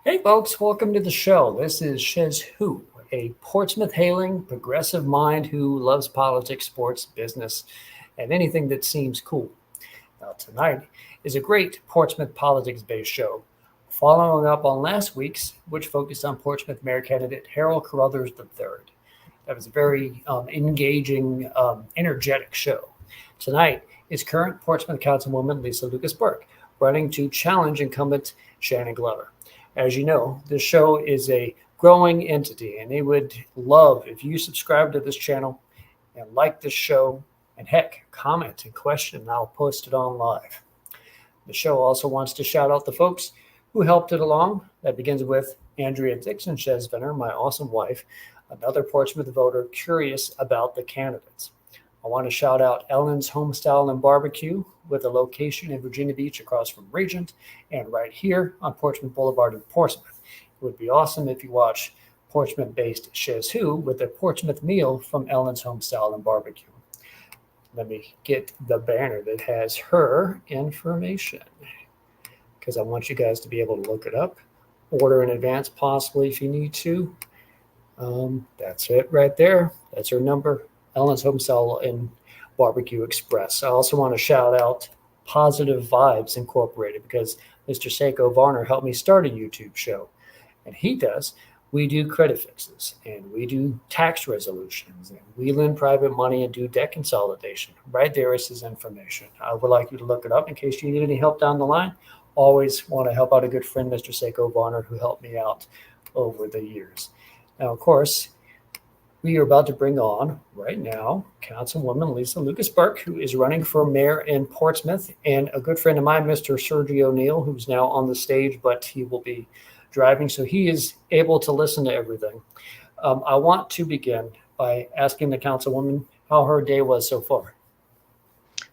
Hey folks, welcome to the show. This is SchezzWho, a Portsmouth hailing progressive mind who loves politics, sports, business, and anything that seems cool. Now, tonight is a great Portsmouth politics based show, following up on last week's, which focused on Portsmouth Mayor candidate Harold Carothers III. That was a very engaging, energetic show. Tonight is current Portsmouth Councilwoman Lisa Lucas-Burke running to challenge incumbent Shannon Glover. As you know, this show is a growing entity, and they would love if you subscribe to this channel and like this show, and heck, comment and question, and I'll post it on live. The show also wants to shout out the folks who helped it along. That begins with Andrea Dixon Chesvenner, my awesome wife, another Portsmouth voter curious about the candidates. I want to shout out Ellen's Homestyle and Barbecue with a location in Virginia Beach across from Regent and right here on Portsmouth Boulevard in Portsmouth. It would be awesome if you watch Portsmouth-based SchezzWho with a Portsmouth meal from Ellen's Homestyle and Barbecue. Let me get the banner that has her information because I want you guys to be able to look it up, order in advance possibly if you need to. That's it right there. That's her number. Ellen's Homestyle and Barbecue Express. I also want to shout out Positive Vibes Incorporated because Mr. Seiko Varner helped me start a YouTube show. And he does. We do credit fixes and we do tax resolutions and we lend private money and do debt consolidation. Right there is his information. I would like you to look it up in case you need any help down the line. Always want to help out a good friend, Mr. Seiko Varner, who helped me out over the years. Now, of course, we are about to bring on right now Councilwoman Lisa Lucas-Burke, who is running for mayor in Portsmouth, and a good friend of mine, Mr. Sergio Neal, who's now on the stage, but he will be driving, so he is able to listen to everything. I want to begin by asking the Councilwoman how her day was so far.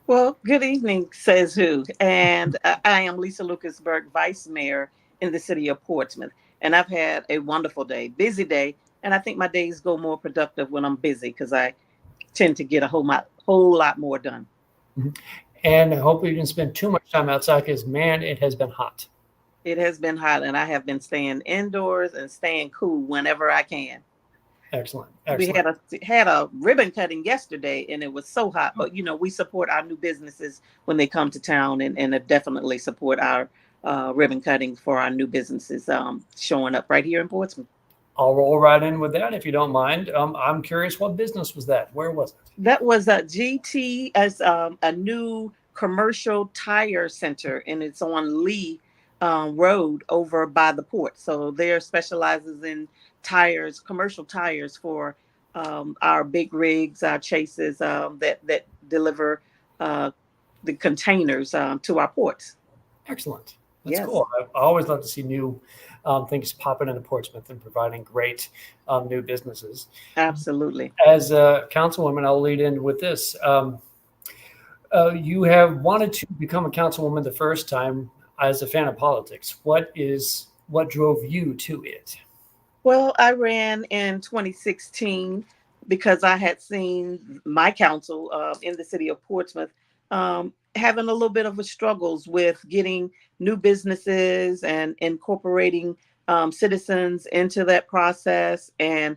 Well, good evening, says who. And I am Lisa Lucas-Burke, Vice Mayor in the city of Portsmouth. And I've had a wonderful day, busy day. And I think my days go more productive when I'm busy because I tend to get a whole lot more done. Mm-hmm. And hopefully you didn't spend too much time outside because, man, it has been hot. It has been hot, and I have been staying indoors and staying cool whenever I can. Excellent. We had a ribbon cutting yesterday, and it was so hot. But we support our new businesses when they come to town, and definitely support our ribbon cutting for our new businesses showing up right here in Portsmouth. I'll roll right in with that if you don't mind. I'm curious, what business was that? Where was it? That was a GT as a new commercial tire center, and it's on Lee Road over by the port. So there specializes in tires, commercial tires for our big rigs, our chases that deliver the containers to our ports. Excellent. That's cool. I always love to see new things popping into Portsmouth and providing great new businesses. Absolutely. As a councilwoman, I'll lead in with this. You have wanted to become a councilwoman the first time as a fan of politics. What drove you to it? Well, I ran in 2016 because I had seen my council in the city of Portsmouth having a little bit of a struggles with getting new businesses and incorporating citizens into that process, and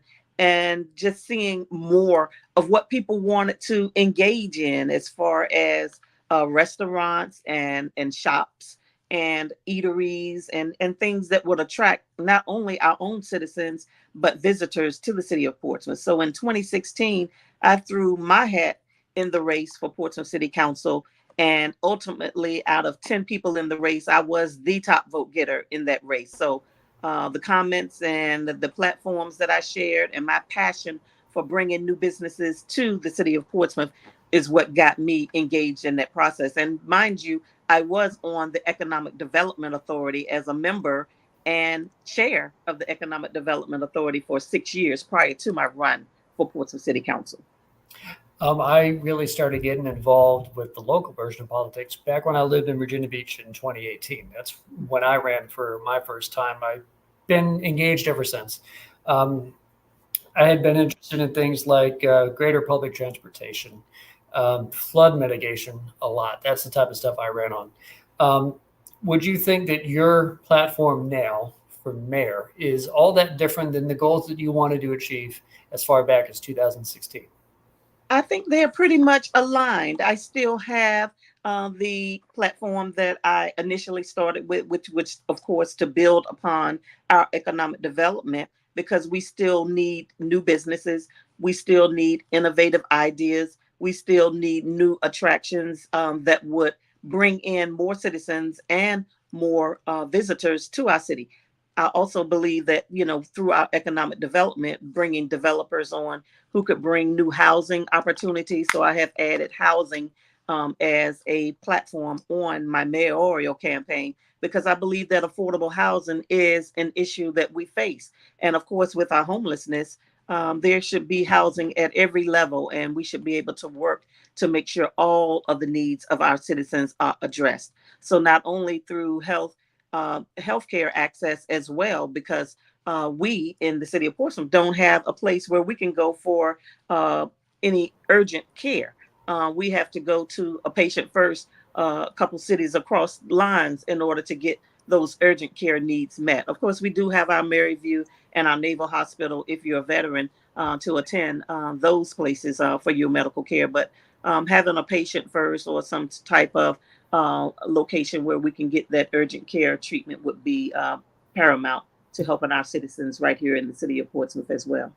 just seeing more of what people wanted to engage in as far as restaurants and shops and eateries and things that would attract not only our own citizens, but visitors to the city of Portsmouth. So in 2016, I threw my hat in the race for Portsmouth City Council. And ultimately, out of 10 people in the race, I was the top vote getter in that race. So the comments and the platforms that I shared and my passion for bringing new businesses to the city of Portsmouth is what got me engaged in that process. And mind you, I was on the Economic Development Authority as a member and chair of the Economic Development Authority for 6 years prior to my run for Portsmouth City Council. I really started getting involved with the local version of politics back when I lived in Virginia Beach in 2018. That's when I ran for my first time. I've been engaged ever since. I had been interested in things like greater public transportation, flood mitigation a lot. That's the type of stuff I ran on. Would you think that your platform now for mayor is all that different than the goals that you wanted to achieve as far back as 2016? I think they're pretty much aligned. I still have the platform that I initially started with, which of course to build upon our economic development, because we still need new businesses, we still need innovative ideas, we still need new attractions that would bring in more citizens and more visitors to our city. I also believe that, through our economic development, bringing developers on who could bring new housing opportunities. So I have added housing as a platform on my mayoral campaign, because I believe that affordable housing is an issue that we face. And of course, with our homelessness, there should be housing at every level, and we should be able to work to make sure all of the needs of our citizens are addressed. So not only through healthcare access as well, because we in the city of Portsmouth don't have a place where we can go for any urgent care. We have to go to a patient first, a couple cities across lines in order to get those urgent care needs met. Of course, we do have our Maryview and our Naval Hospital, if you're a veteran, to attend those places for your medical care. But having a patient first or some type of location where we can get that urgent care treatment would be paramount to helping our citizens right here in the city of Portsmouth as well.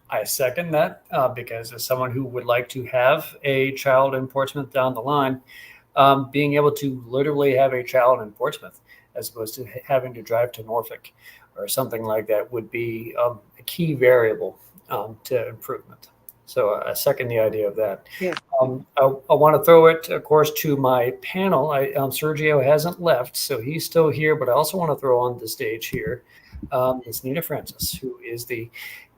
I second that because as someone who would like to have a child in Portsmouth down the line, being able to literally have a child in Portsmouth as opposed to having to drive to Norfolk or something like that would be a key variable to improvement. So I second the idea of that. Yeah. I want to throw it, of course, to my panel. Sergio hasn't left, so he's still here, but I also want to throw on the stage here Ms. Nina Francis, who is the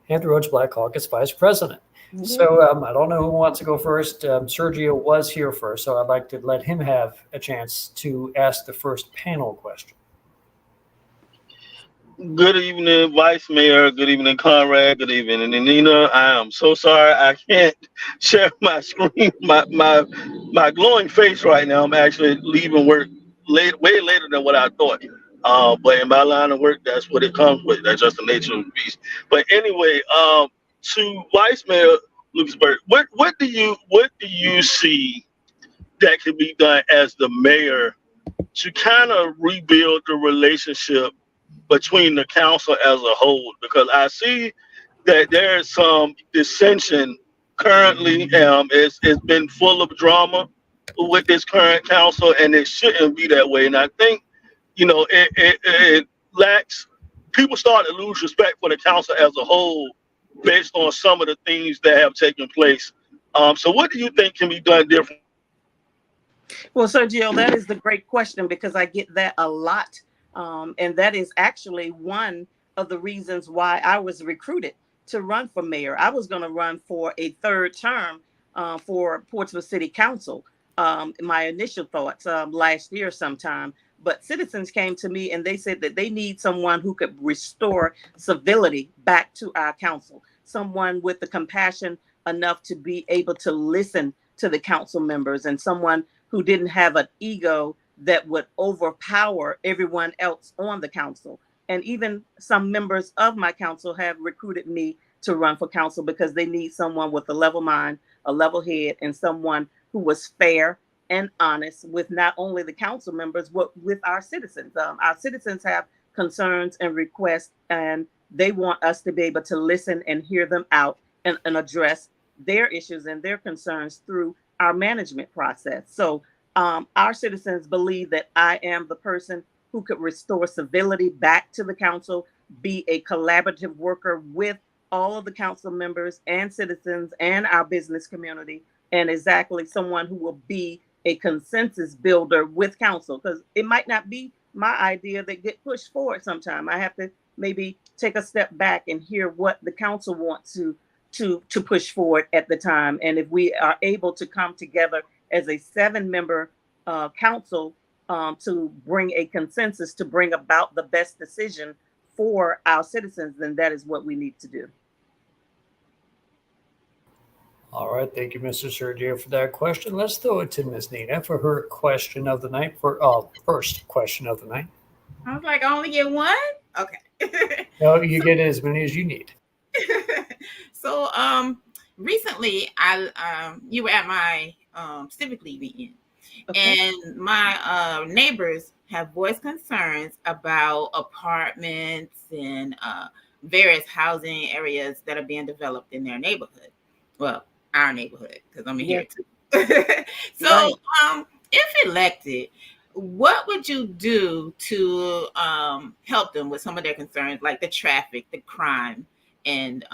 Hampton Roads Black Caucus Vice President. Mm-hmm. So I don't know who wants to go first. Sergio was here first, so I'd like to let him have a chance to ask the first panel question. Good evening, Vice Mayor. Good evening, Conrad. Good evening, Nina. I am so sorry I can't share my screen, my glowing face right now. I'm actually leaving work way later than what I thought. But in my line of work, that's what it comes with. That's just the nature of the beast. But anyway, to Vice Mayor Lucas-Burke, what do you see that can be done as the mayor to kind of rebuild the relationship between the council as a whole? Because I see that there's some dissension currently. It's been full of drama with this current council, and it shouldn't be that way. And I think, it lacks, people start to lose respect for the council as a whole based on some of the things that have taken place. So what do you think can be done different? Well, Sergio, that is the great question, because I get that a lot. And that is actually one of the reasons why I was recruited to run for mayor. I was going to run for a third term for Portsmouth City Council. My initial thoughts last year sometime, but citizens came to me and they said that they need someone who could restore civility back to our council, someone with the compassion enough to be able to listen to the council members, and someone who didn't have an ego that would overpower everyone else on the council. And even some members of my council have recruited me to run for council because they need someone with a level mind, a level head, and someone who was fair and honest with not only the council members, but with our citizens. Our citizens have concerns and requests, and they want us to be able to listen and hear them out and address their issues and their concerns through our management process. So our citizens believe that I am the person who could restore civility back to the council, be a collaborative worker with all of the council members and citizens and our business community, and exactly someone who will be a consensus builder with council, because it might not be my idea that get pushed forward sometime. I have to maybe take a step back and hear what the council wants to push forward at the time. And if we are able to come together as a 7-member council to bring a consensus, to bring about the best decision for our citizens, then that is what we need to do. All right. Thank you, Mr. Sergio, for that question. Let's throw it to Ms. Nina for her question of the night, for first question of the night. I was like, I only get one? Okay. No, you get as many as you need. So recently you were at my civic league meeting. Okay. And my neighbors have voiced concerns about apartments and various housing areas that are being developed in their neighborhood. Well, our neighborhood, because I'm in Yeah. here too. So, Right. if elected, what would you do to help them with some of their concerns, like the traffic, the crime, and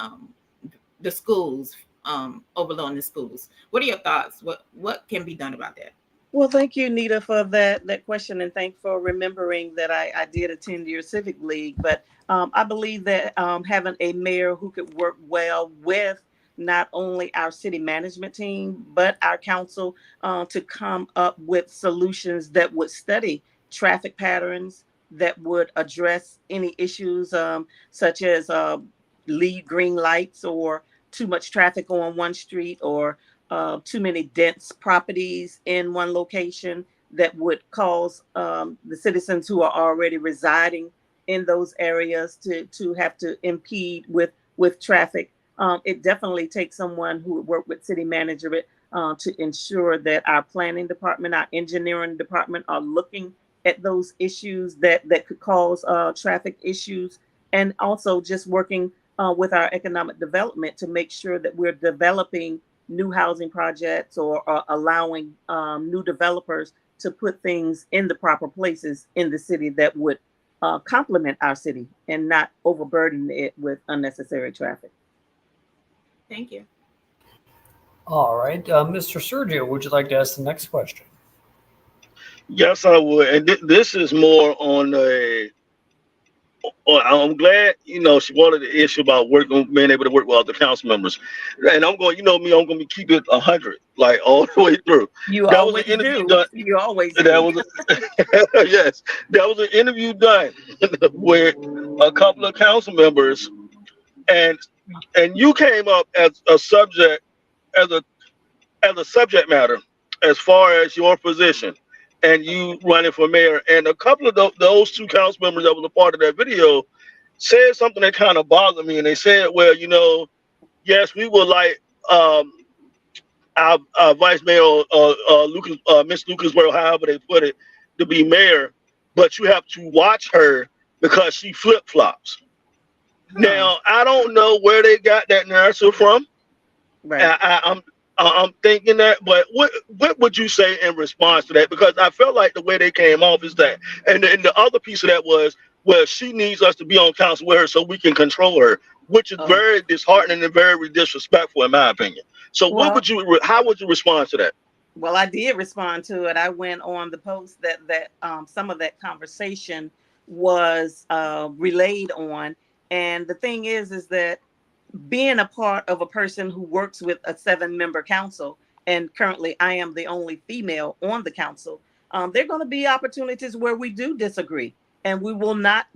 the schools, overloading the schools? What are your thoughts? What can be done about that? Well, thank you, Nita, for that question, and thank for remembering that I did attend your civic league. But I believe that having a mayor who could work well with not only our city management team but our council to come up with solutions that would study traffic patterns, that would address any issues such as lead green lights or too much traffic on one street, or too many dense properties in one location that would cause the citizens who are already residing in those areas to have to impede with traffic. It definitely takes someone who would work with city management to ensure that our planning department, our engineering department are looking at those issues that could cause traffic issues, and also just working with our economic development to make sure that we're developing new housing projects, or allowing new developers to put things in the proper places in the city that would complement our city and not overburden it with unnecessary traffic. Thank you. All right. Mr. Sergio, would you like to ask the next question? Yes, I would. And this is more on a. Well, I'm glad, she wanted the issue about being able to work with other council members. And I'm going, me, I'm going to keep it 100, like all the way through. You That was an always interview do. done. You always That do. was, yes, that was an interview done with a couple of council members. And you came up as a subject, as a subject matter, as far as your position and you running for mayor. And a couple of those two council members that was a part of that video said something that kind of bothered me. And they said, well, yes, we would like our Vice Mayor, Miss Lucas-Burke, however they put it, to be mayor, but you have to watch her because she flip flops. Huh. Now, I don't know where they got that narrative from. Right. I'm thinking that, but what would you say in response to that? Because I felt like the way they came off is that, and the other piece of that was, well, she needs us to be on council with her so we can control her, which is Oh. very disheartening and very disrespectful in my opinion. So Well, how would you respond to that? Well, I did respond to it. I went on the post that some of that conversation was relayed on, and the thing is that being a part of a person who works with a 7-member council, and currently I am the only female on the council, there are going to be opportunities where we do disagree, and we will not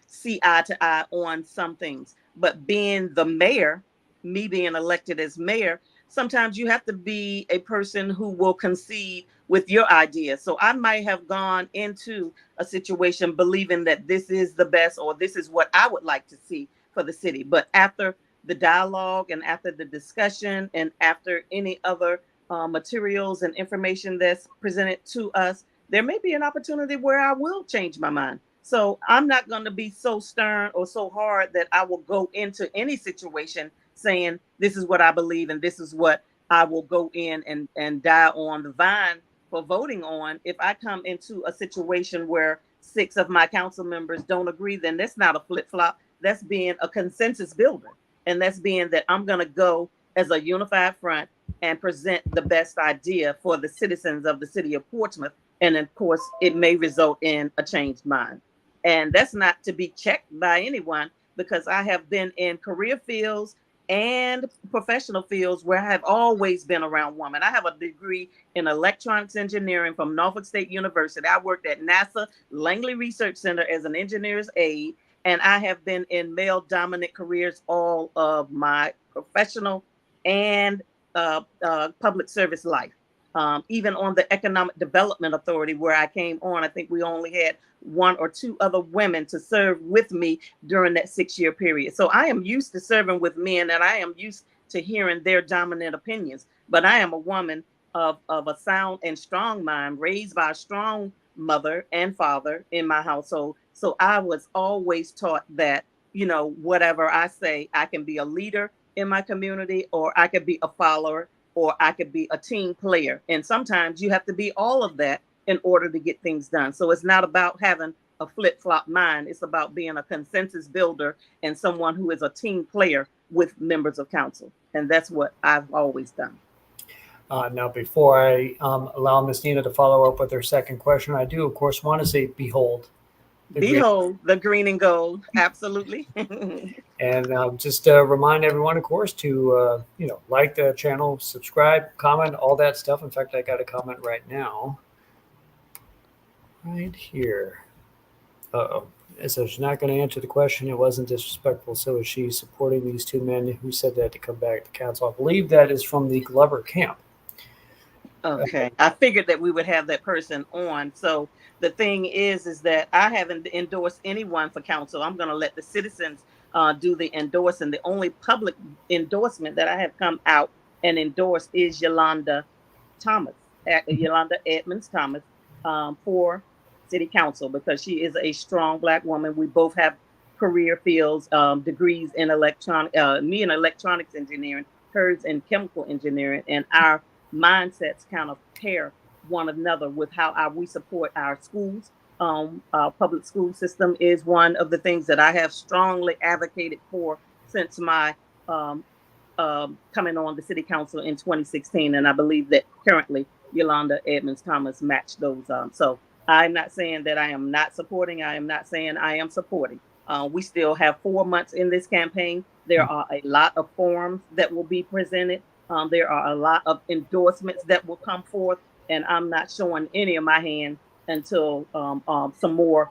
see eye to eye on some things. But being the mayor, me being elected as mayor, sometimes you have to be a person who will concede with your ideas. So I might have gone into a situation believing that this is the best, or this is what I would like to see for the city. But after the dialogue, and after the discussion, and after any other materials and information that's presented to us, there may be an opportunity where I will change my mind. So I'm not going to be so stern or so hard that I will go into any situation saying this is what I believe and this is what I will go in and die on the vine for voting on. If I come into a situation where 6 of my council members don't agree, then that's not a flip flop. That's being a consensus builder. And that's being that I'm going to go as a unified front and present the best idea for the citizens of the city of Portsmouth. And of course, it may result in a changed mind. And that's not to be checked by anyone, because I have been in career fields and professional fields where I have always been around women. I have a degree in electronics engineering from Norfolk State University. I worked at NASA Langley Research Center as an engineer's aide, and I have been in male dominant careers all of my professional and public service life. Even on the Economic Development Authority where I came on, I think we only had 1 or 2 other women to serve with me during that 6-year period. So I am used to serving with men, and I am used to hearing their dominant opinions. But I am a woman of a sound and strong mind, raised by a strong mother and father in my household. So I was always taught that, whatever I say, I can be a leader in my community, or I could be a follower, or I could be a team player. And sometimes you have to be all of that in order to get things done. So it's not about having a flip-flop mind. It's about being a consensus builder and someone who is a team player with members of council. And that's what I've always done. Now, before I allow Ms. Nina to follow up with her second question, I do, of course, want to say, behold. The green and gold. Absolutely. And just remind everyone, of course, to, like the channel, subscribe, comment, all that stuff. In fact, I got a comment right now. Right here. Uh-oh. It says she's not going to answer the question. It wasn't disrespectful. So is she supporting these 2 men who said that to come back to council? I believe that is from the Glover camp. Okay. I figured that we would have that person on. So the thing is that I haven't endorsed anyone for council. I'm going to let the citizens do the endorsing. The only public endorsement that I have come out and endorsed is Yolanda Edmonds Thomas for city council, because she is a strong Black woman. We both have career fields, degrees in me in electronics engineering, hers in chemical engineering, and our mindsets kind of pair one another with how we support our schools. Our public school system is one of the things that I have strongly advocated for since my coming on the city council in 2016. And I believe that currently Yolanda Edmonds Thomas matched those. So I'm not saying that I am not supporting. I am not saying I am supporting. We still have 4 months in this campaign. There are a lot of forms that will be presented. There are a lot of endorsements that will come forth, and I'm not showing any of my hand until some more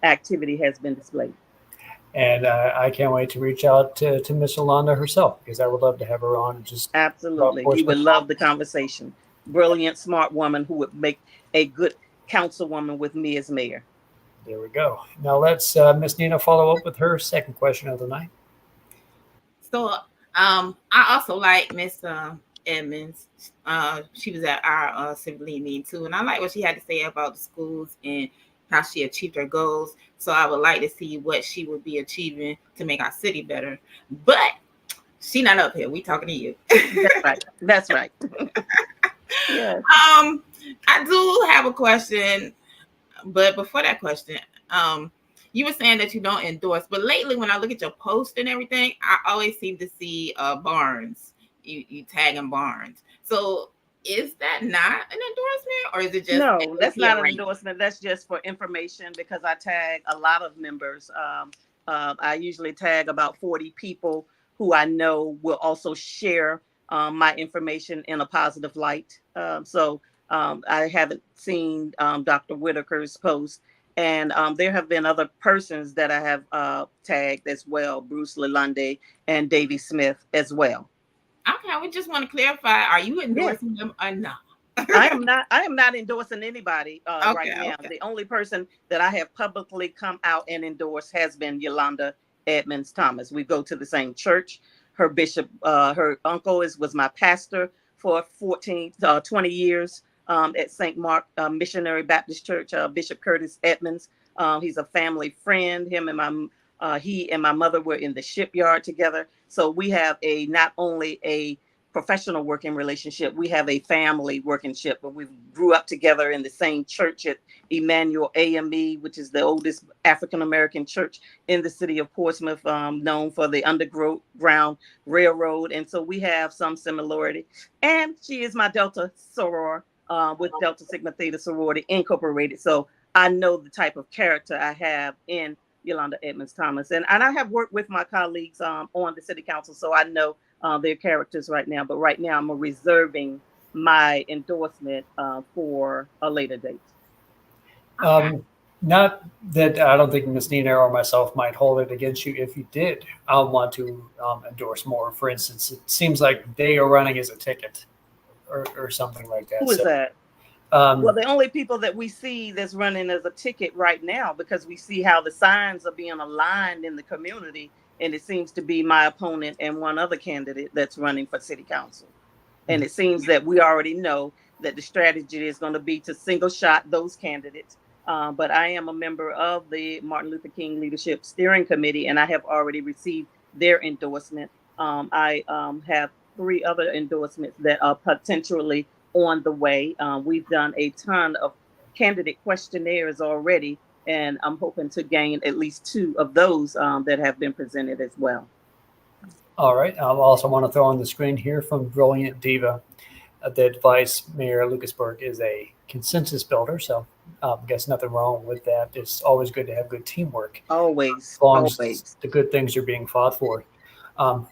activity has been displayed. And I can't wait to reach out to Miss Yolanda herself, because I would love to have her on. And just absolutely, you would love the conversation. Brilliant, smart woman who would make a good councilwoman with me as mayor. There we go. Now let's Miss Nina follow up with her second question of the night. So I also like Miss Edmonds. She was at our civic league meeting too, and I like what she had to say about the schools and how she achieved her goals. So I would like to see what she would be achieving to make our city better. But she not up here. We talking to you. That's right. That's right. Yes. I do have a question, but before that question, you were saying that you don't endorse, but lately when I look at your post and everything, I always seem to see Barnes. You tagging Barnes. So is that not an endorsement, or is it just no? That's not an endorsement. That's just for information, because I tag a lot of members. I usually tag about 40 people who I know will also share my information in a positive light. So I haven't seen Dr. Whitaker's post, and there have been other persons that I have tagged as well, Bruce Lalonde and Davy Smith as well. Okay, we just want to clarify: are you endorsing them or not? I am not endorsing anybody right now. Okay. The only person that I have publicly come out and endorsed has been Yolanda Edmonds Thomas. We go to the same church. Her bishop, her uncle was my pastor for 20 years at St. Mark Missionary Baptist Church. Bishop Curtis Edmonds. He's a family friend. He and my mother were in the shipyard together. So we have not only a professional working relationship, we have a family working ship, but we grew up together in the same church at Emmanuel AME, which is the oldest African-American church in the city of Portsmouth, known for the Underground Railroad. And so we have some similarity. And she is my Delta soror with Delta Sigma Theta Sorority Incorporated. So I know the type of character I have in Yolanda Edmonds Thomas. And I have worked with my colleagues on the city council, so I know their characters right now. But right now, I'm reserving my endorsement for a later date. Not that I don't think Ms. Nina or myself might hold it against you if you did want to endorse more. For instance, it seems like they are running as a ticket or something like that. Who is that? Um, Well, the only people that we see that's running as a ticket right now, because we see how the signs are being aligned in the community, and it seems to be my opponent and one other candidate that's running for city council. And it seems that we already know that the strategy is going to be to single shot those candidates. But I am a member of the Martin Luther King Leadership Steering Committee, and I have already received their endorsement. I have 3 other endorsements that are potentially on the way. We've done a ton of candidate questionnaires already, and I'm hoping to gain at least 2 of those that have been presented as well. all right. I also want to throw on the screen here from Brilliant Diva that Vice Mayor Lucas-Burke is a consensus builder. So I guess nothing wrong with that. It's always good to have good teamwork. Always, As long as always. the good things are being fought for.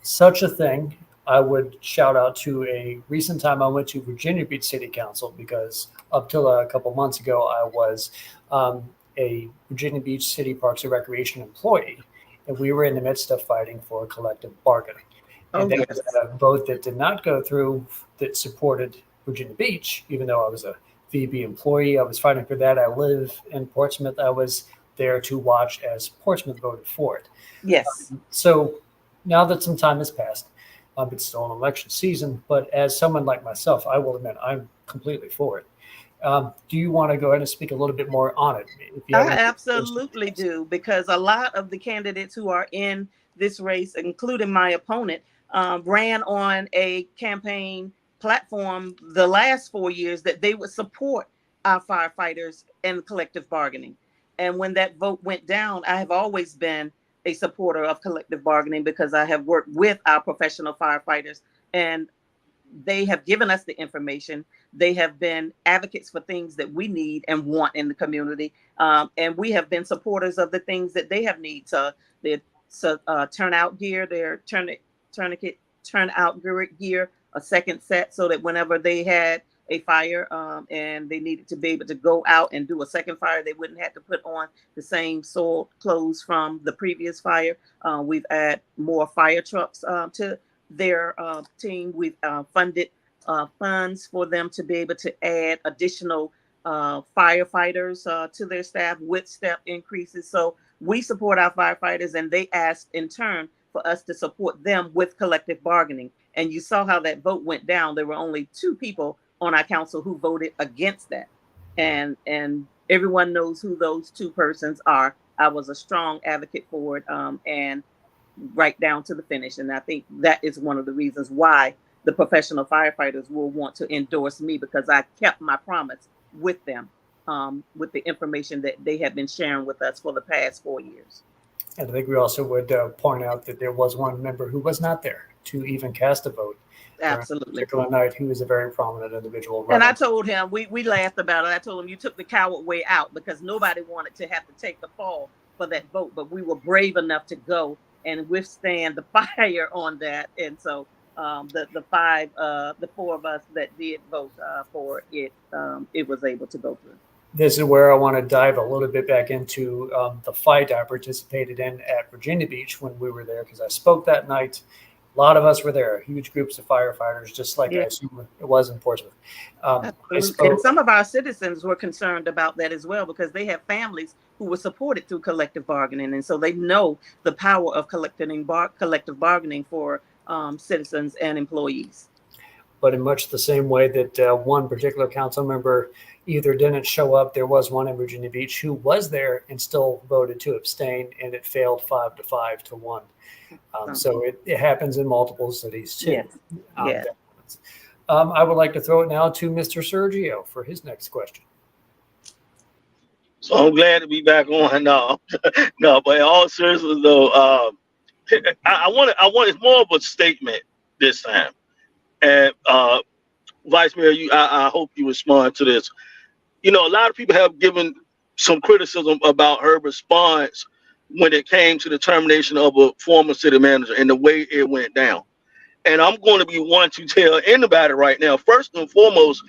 Such a thing, I would shout out to a recent time I went to Virginia Beach City Council, because up till a couple months ago, I was a Virginia Beach City Parks and Recreation employee, and we were in the midst of fighting for collective bargaining. And there was a vote that did not go through that supported Virginia Beach, even though I was a VB employee. I was fighting for that. I live in Portsmouth. I was there to watch as Portsmouth voted for it. Yes. So now that some time has passed, it's still an election season, but as someone like myself, I will admit I'm completely for it. Do you want to go ahead and speak a little bit more on it? I absolutely do, because a lot of the candidates who are in this race, including my opponent, ran on a campaign platform the last 4 years that they would support our firefighters and collective bargaining. And when that vote went down, I have always been a supporter of collective bargaining, because I have worked with our professional firefighters, and they have given us the information. They have been advocates for things that we need and want in the community. And we have been supporters of the things that they have needs. Their turnout gear, their tourniquet turnout gear, a second set, so that whenever they had a fire and they needed to be able to go out and do a second fire, they wouldn't have to put on the same soiled clothes from the previous fire. We've added more fire trucks to their team. We've funded funds for them to be able to add additional firefighters to their staff with step increases. So we support our firefighters, and they asked in turn for us to support them with collective bargaining. And you saw how that vote went down. There were only 2 people on our council who voted against that. And everyone knows who those 2 persons are. I was a strong advocate for it, and right down to the finish. And I think that is one of the reasons why the professional firefighters will want to endorse me, because I kept my promise with them, with the information that they have been sharing with us for the past 4 years. And I think we also would point out that there was one member who was not there to even cast a vote. Absolutely. Particular night, who is a very prominent individual. And I told him, we laughed about it. I told him, you took the coward way out, because nobody wanted to have to take the fall for that vote, but we were brave enough to go and withstand the fire on that. And so the 4 of us that did vote for it, it was able to go through. This is where I want to dive a little bit back into the fight I participated in at Virginia Beach when we were there, because I spoke that night. A lot of us were there, huge groups of firefighters, just like I assume it was in Portsmouth. And some of our citizens were concerned about that as well, because they have families who were supported through collective bargaining. And so they know the power of collective bargaining for citizens and employees. But in much the same way that one particular council member either didn't show up, there was one in Virginia Beach who was there and still voted to abstain, and it failed 5 to 1. So it happens in multiple cities too. Yes. I would like to throw it now to Mr. Sergio for his next question. So I'm glad to be back on. No, but in all seriousness though, I want it's more of a statement this time. And Vice Mayor, I hope you respond to this. You know, a lot of people have given some criticism about her response when it came to the termination of a former city manager and the way it went down. And I'm going to be one to tell anybody right now, first and foremost,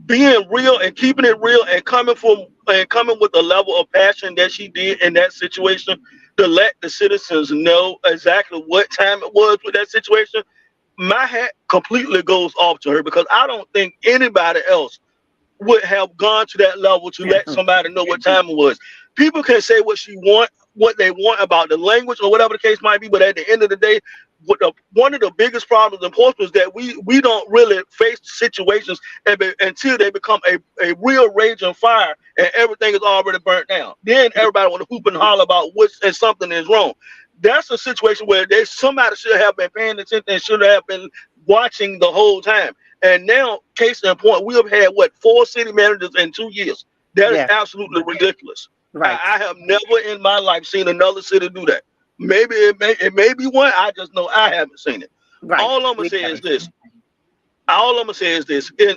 being real and keeping it real and coming with the level of passion that she did in that situation to let the citizens know exactly what time it was with that situation. my hat completely goes off to her, because I don't think anybody else would have gone to that level to let somebody know what time it was. People can say what they want about the language or whatever the case might be, but at the end of the day, one of the biggest problems in Portsmouth is that we don't really face situations until they become a real raging fire and everything is already burnt down. Then everybody want to hoop and holler about and something is wrong. That's a situation where somebody should have been paying attention and should have been watching the whole time. And now, case in point, we have had 4 city managers in 2 years. That is absolutely ridiculous. Right. I have never in my life seen another city do that. Maybe it may be one. I just know I haven't seen it. Right. All I'm gonna say is this.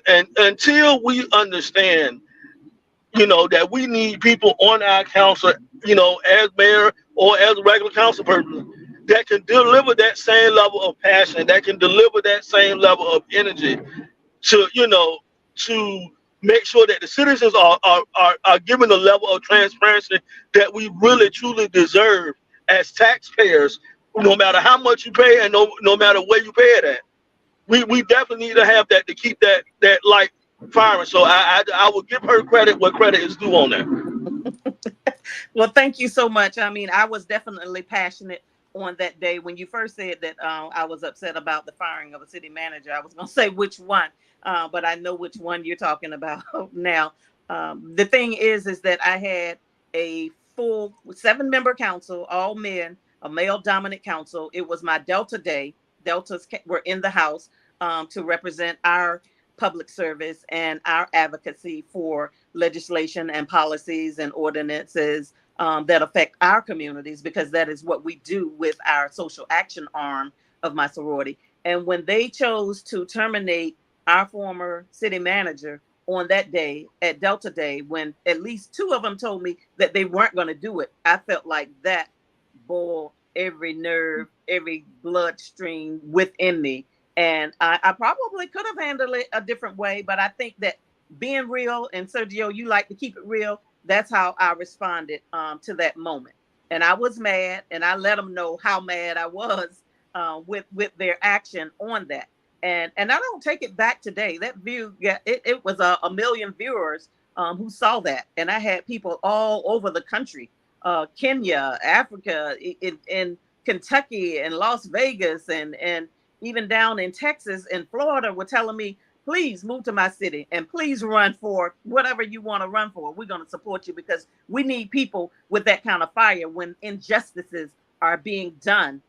And until we understand, that we need people on our council, as mayor or as a regular council person, that can deliver that same level of passion, that can deliver that same level of energy to make sure that the citizens are given the level of transparency that we really truly deserve as taxpayers, no matter how much you pay and no matter where you pay it at. We definitely need to have that to keep that light firing. So I will give her credit where credit is due on that. Well, thank you so much. I mean, I was definitely passionate on that day when you first said that I was upset about the firing of a city manager. I was going to say which one, but I know which one you're talking about now. The thing is that I had a full 7-member council, all men, a male dominant council. It was my Delta day. Deltas were in the house to represent our public service and our advocacy for legislation and policies and ordinances that affect our communities, because that is what we do with our social action arm of my sorority. And when they chose to terminate our former city manager on that day, at Delta Day, when at least 2 of them told me that they weren't going to do it, I felt like that boiled every nerve, every bloodstream within me. And I probably could have handled it a different way, but I think that being real, and Sergio, you like to keep it real, that's how I responded to that moment. And I was mad, and I let them know how mad I was with their action on that. And I don't take it back today. That view, it was a million viewers who saw that. And I had people all over the country, Kenya, Africa, in Kentucky, and Las Vegas, and even down in Texas and Florida were telling me, please move to my city and please run for whatever you want to run for. We're going to support you, because we need people with that kind of fire when injustices are being done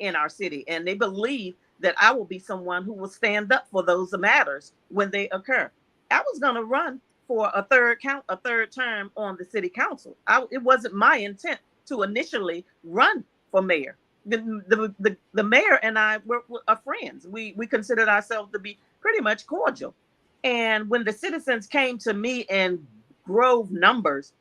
in our city. And they believe that I will be someone who will stand up for those matters when they occur. I was going to run for a third term on the city council. It wasn't my intent to initially run for mayor. The mayor and I were friends. We considered ourselves to be pretty much cordial. And when the citizens came to me in grove numbers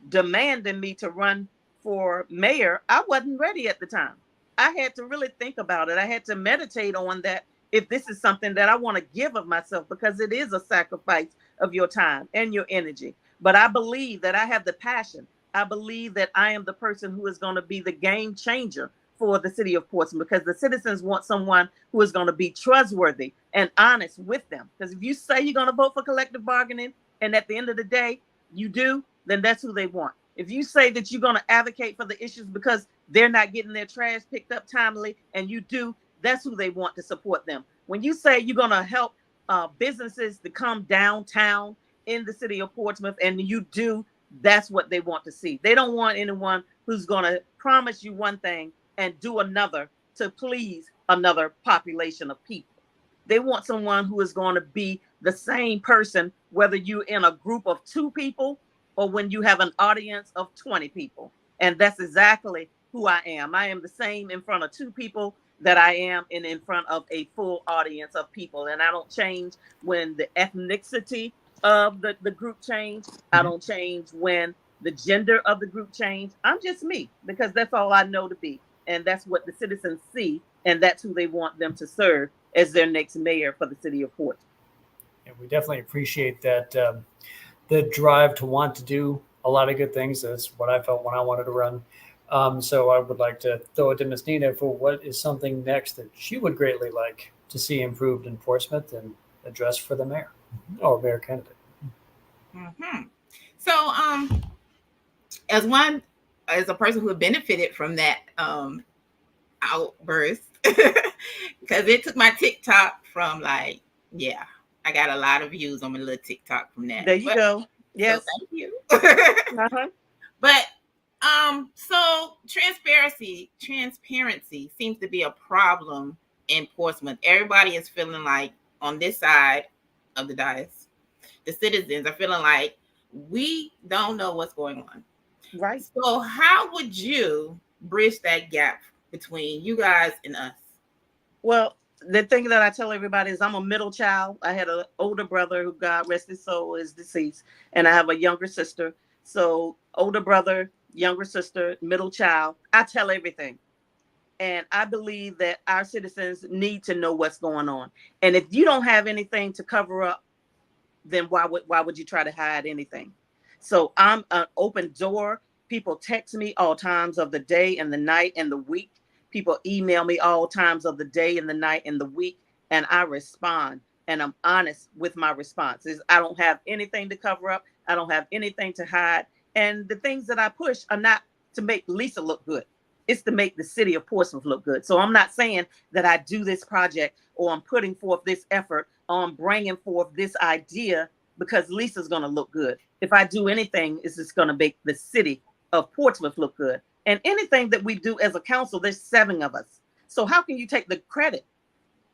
demanding me to run for mayor, I wasn't ready at the time. I had to really think about it. I had to meditate on that, if this is something that I want to give of myself, because it is a sacrifice of your time and your energy. But I believe that I have the passion. I believe that I am the person who is going to be the game changer for the city of Portsmouth, because the citizens want someone who is going to be trustworthy and honest with them. Because if you say you're going to vote for collective bargaining, and at the end of the day, you do, then that's who they want. If you say that you're going to advocate for the issues because they're not getting their trash picked up timely, and you do, that's who they want to support them. When you say you're going to help businesses to come downtown in the city of Portsmouth, and you do, that's what they want to see. They don't want anyone who's going to promise you one thing and do another to please another population of people. They want someone who is going to be the same person, whether you're in a group of 2 people or when you have an audience of 20 people. And that's exactly who I am. I am the same in front of 2 people that I am in front of a full audience of people. And I don't change when the ethnicity of the group change. I don't change when the gender of the group change. I'm just me, because that's all I know to be. And that's what the citizens see, and that's who they want them to serve as their next mayor for the city of Portsmouth. And we definitely appreciate that, the drive to want to do a lot of good things. That's what I felt when I wanted to run. So I would like to throw it to Ms. Nina for what is something next that she would greatly like to see improved in Portsmouth and addressed for the mayor or mayor candidate. Mm-hmm. So, as a person who benefited from that outburst, because it took my TikTok from I got a lot of views on my little TikTok from that. There you go. Yes. So thank you. Uh-huh. But so transparency seems to be a problem in Portsmouth. Everybody is feeling like on this side of the dais, the citizens are feeling like we don't know what's going on. Right. So how would you bridge that gap between you guys and us? Well, the thing that I tell everybody is I'm a middle child. I had an older brother who, God rest his soul, is deceased, and I have a younger sister. So older brother, younger sister, middle child, I tell everything. And I believe that our citizens need to know what's going on. And if you don't have anything to cover up, then why would you try to hide anything? So I'm an open door. People text me all times of the day and the night and the week. People email me all times of the day and the night and the week, and I respond. And I'm honest with my responses. I don't have anything to cover up. I don't have anything to hide. And the things that I push are not to make Lisa look good. It's to make the city of Portsmouth look good. So I'm not saying that I do this project or I'm putting forth this effort or I'm bringing forth this idea because Lisa's going to look good. If I do anything, it's just going to make the city of Portsmouth look good. And anything that we do as a council, there's 7 of us. So how can you take the credit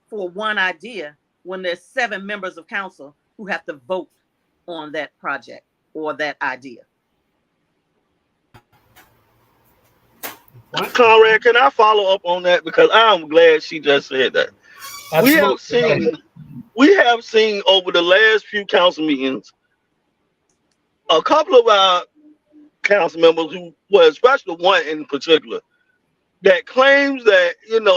for one idea when there's 7 members of council who have to vote on that project or that idea? Conrad, can I follow up on that? Because I'm glad she just said that. Absolutely. We have seen over the last few council meetings, a couple of our council members especially one in particular, that claims that, and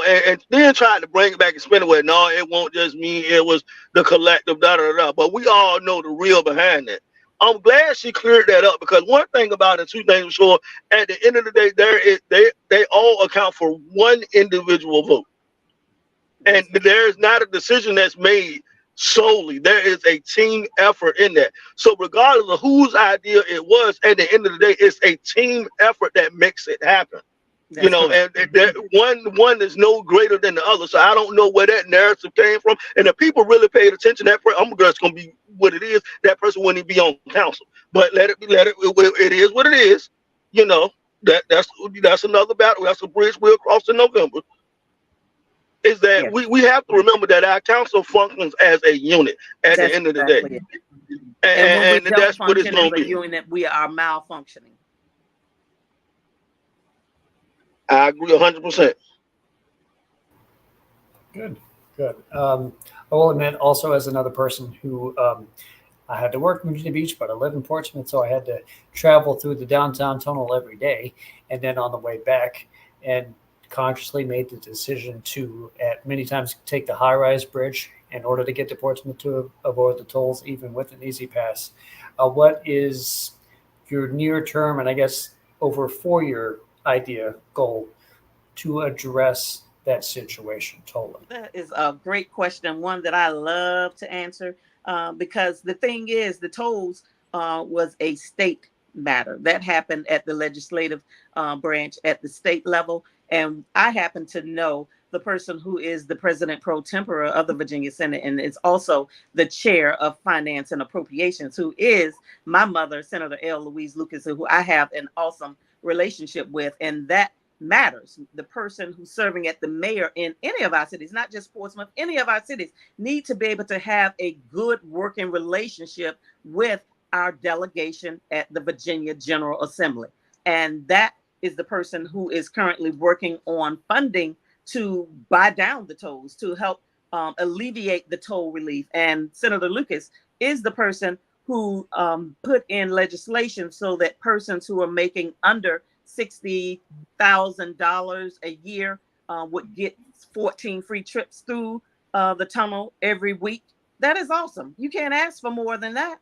then tried to bring it back and spin it with, no, it won't just me, it was the collective, da-da-da-da. But we all know the real behind that. I'm glad she cleared that up, because one thing about it, 2 things for sure, at the end of the day, they all account for one individual vote. And there's not a decision that's made solely. There is a team effort in that. So regardless of whose idea it was, at the end of the day, it's a team effort that makes it happen. That's correct. And that one is no greater than the other. So I don't know where that narrative came from. And if people really paid attention, I'm just going to be what it is. That person wouldn't be on council. But it is what it is. That's another battle. That's a bridge we'll cross in November. Is that we have to remember that our council functions as a unit at the end of the day. It. And when we that's what it's going to be. Unit, we are malfunctioning. I agree 100%. Good. I will admit, also as another person who I had to work in Virginia Beach, but I live in Portsmouth, so I had to travel through the downtown tunnel every day, and then on the way back, and consciously made the decision to, at many times, take the high-rise bridge in order to get to Portsmouth to avoid the tolls, even with an easy pass. What is your near-term, and I guess over 4-year goal to address that situation totally? That is a great question, one that I love to answer, because the thing is, the tolls was a state matter that happened at the legislative branch at the state level. And I happen to know the person who is the president pro tempore of the Virginia Senate and is also the chair of Finance and Appropriations, who is my mother, Senator L. Louise Lucas, who I have an awesome relationship with. And that matters. The person who's serving at the mayor in any of our cities, not just Portsmouth, any of our cities, need to be able to have a good working relationship with our delegation at the Virginia General Assembly. And that is the person who is currently working on funding to buy down the tolls, to help alleviate the toll relief. And Senator Lucas is the person who put in legislation so that persons who are making under $60,000 a year would get 14 free trips through the tunnel every week. That is awesome. You can't ask for more than that.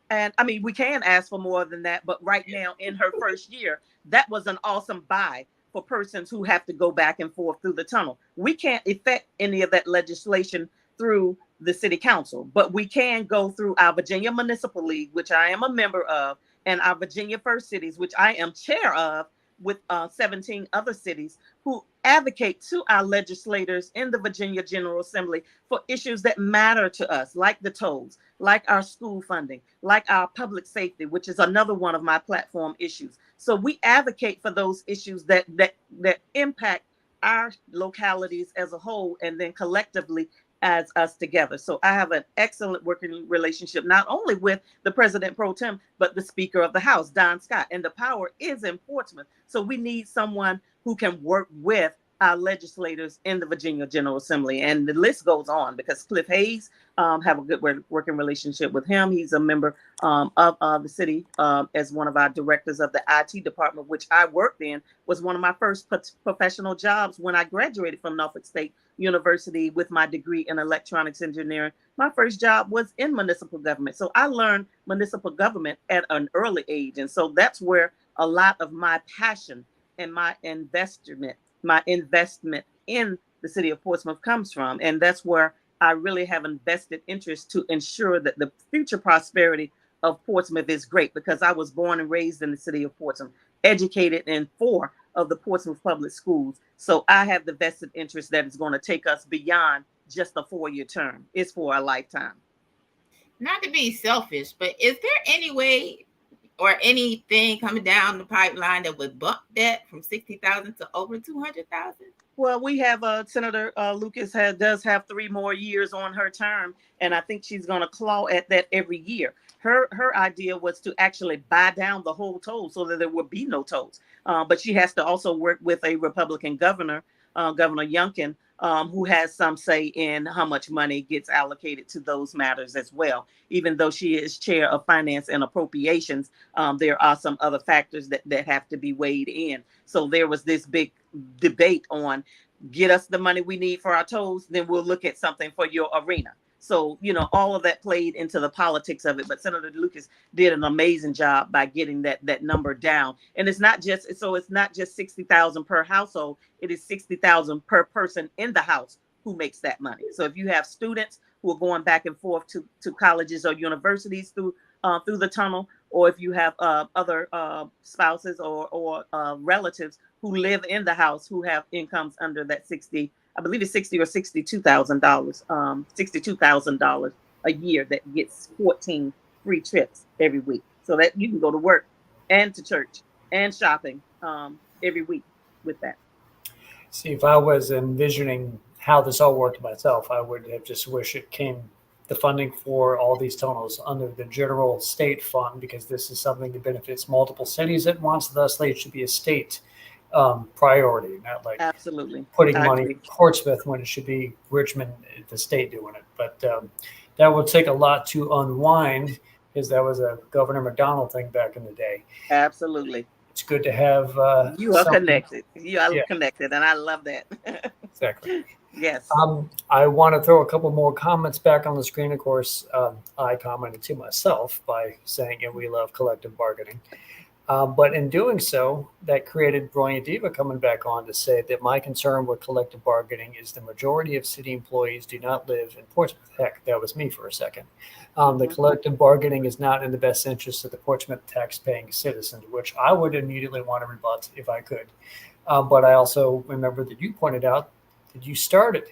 And I mean, we can ask for more than that, but right now in her first year, that was an awesome buy for persons who have to go back and forth through the tunnel. We can't effect any of that legislation through the city council, but we can go through our Virginia Municipal League, which I am a member of, and our Virginia First Cities, which I am chair of, with 17 other cities who advocate to our legislators in the Virginia General Assembly for issues that matter to us, like the tolls, like our school funding, like our public safety, which is another one of my platform issues. So we advocate for those issues that impact our localities as a whole, and then collectively as us together. So I have an excellent working relationship, not only with the president pro tem, but the Speaker of the House, Don Scott, and the power is in Portsmouth. So we need someone who can work with our legislators in the Virginia General Assembly. And the list goes on, because Cliff Hayes, have a good working relationship with him. He's a member of the city as one of our directors of the IT department, which I worked in, was one of my first professional jobs when I graduated from Norfolk State University with my degree in electronics engineering. My first job was in municipal government. So I learned municipal government at an early age. And so that's where a lot of my passion and my investment in the city of Portsmouth comes from. And that's where I really have invested interest to ensure that the future prosperity of Portsmouth is great, because I was born and raised in the city of Portsmouth, educated in 4 of the Portsmouth public schools. So I have the vested interest that is going to take us beyond just a 4-year term. It's for a lifetime. Not to be selfish, but is there any way or anything coming down the pipeline that would bump that from 60,000 to over 200,000? Well, we have Senator Lucas does have 3 more years on her term, and I think she's going to claw at that every year. Her idea was to actually buy down the whole toll so that there would be no tolls. But she has to also work with a Republican governor, Governor Youngkin, who has some say in how much money gets allocated to those matters as well. Even though she is chair of finance and appropriations, there are some other factors that have to be weighed in. So there was this big debate on, get us the money we need for our tolls, then we'll look at something for your arena. So, all of that played into the politics of it. But Senator Lucas did an amazing job by getting that number down. And it's not just 60,000 per household. It is 60,000 per person in the house who makes that money. So if you have students who are going back and forth to colleges or universities through the tunnel, or if you have other spouses or relatives who live in the house who have incomes under that 60, I believe it's $60,000 or $62,000, $62,000 a year, that gets 14 free trips every week. So that you can go to work and to church and shopping every week with that. See, if I was envisioning how this all worked myself, I would have just wished the funding for all these tunnels under the general state fund, because this is something that benefits multiple cities at once. Thus, it should be a state priority, not like absolutely putting money in Portsmouth when it should be Richmond, the state, doing it. But that would take a lot to unwind, because that was a Governor McDonald thing back in the day. Absolutely. It's good to have you are connected. You are connected, and I love that. Exactly. Yes. I want to throw a couple more comments back on the screen. Of course, I commented to myself by saying, and we love collective bargaining. But in doing so, that created Brilliant Diva coming back on to say that my concern with collective bargaining is the majority of city employees do not live in Portsmouth. Heck, that was me for a second. The collective bargaining is not in the best interest of the Portsmouth tax-paying citizens, which I would immediately want to rebut if I could. But I also remember that you pointed out that you started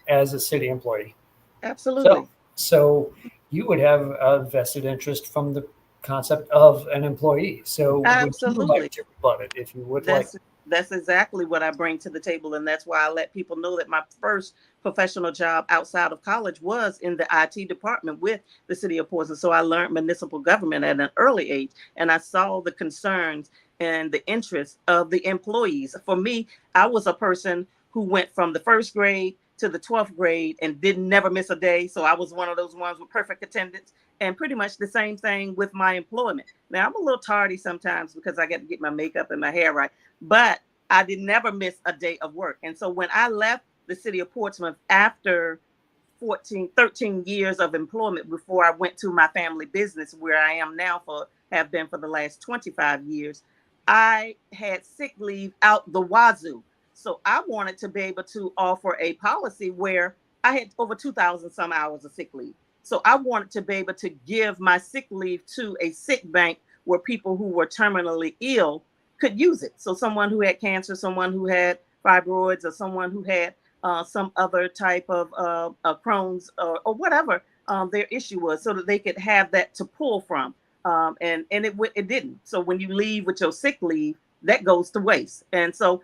as a city employee. Absolutely. So you would have a vested interest from the concept of an employee. So absolutely, would you like to rebut it if you would That's exactly what I bring to the table. And that's why I let people know that my first professional job outside of college was in the IT department with the city of Portsmouth. So I learned municipal government at an early age, and I saw the concerns and the interests of the employees. For me, I was a person who went from the 1st grade to the 12th grade and didn't never miss a day. So I was one of those ones with perfect attendance, and pretty much the same thing with my employment. Now I'm a little tardy sometimes because I got to get my makeup and my hair right, but I did never miss a day of work. And so when I left the city of Portsmouth after 13 years of employment before I went to my family business, where I am now have been for the last 25 years, I had sick leave out the wazoo. So I wanted to be able to offer a policy where I had over 2,000 some hours of sick leave. So I wanted to be able to give my sick leave to a sick bank where people who were terminally ill could use it. So someone who had cancer, someone who had fibroids, or someone who had some other type of Crohn's or whatever their issue was, so that they could have that to pull from. And it didn't. So when you leave with your sick leave, that goes to waste. And so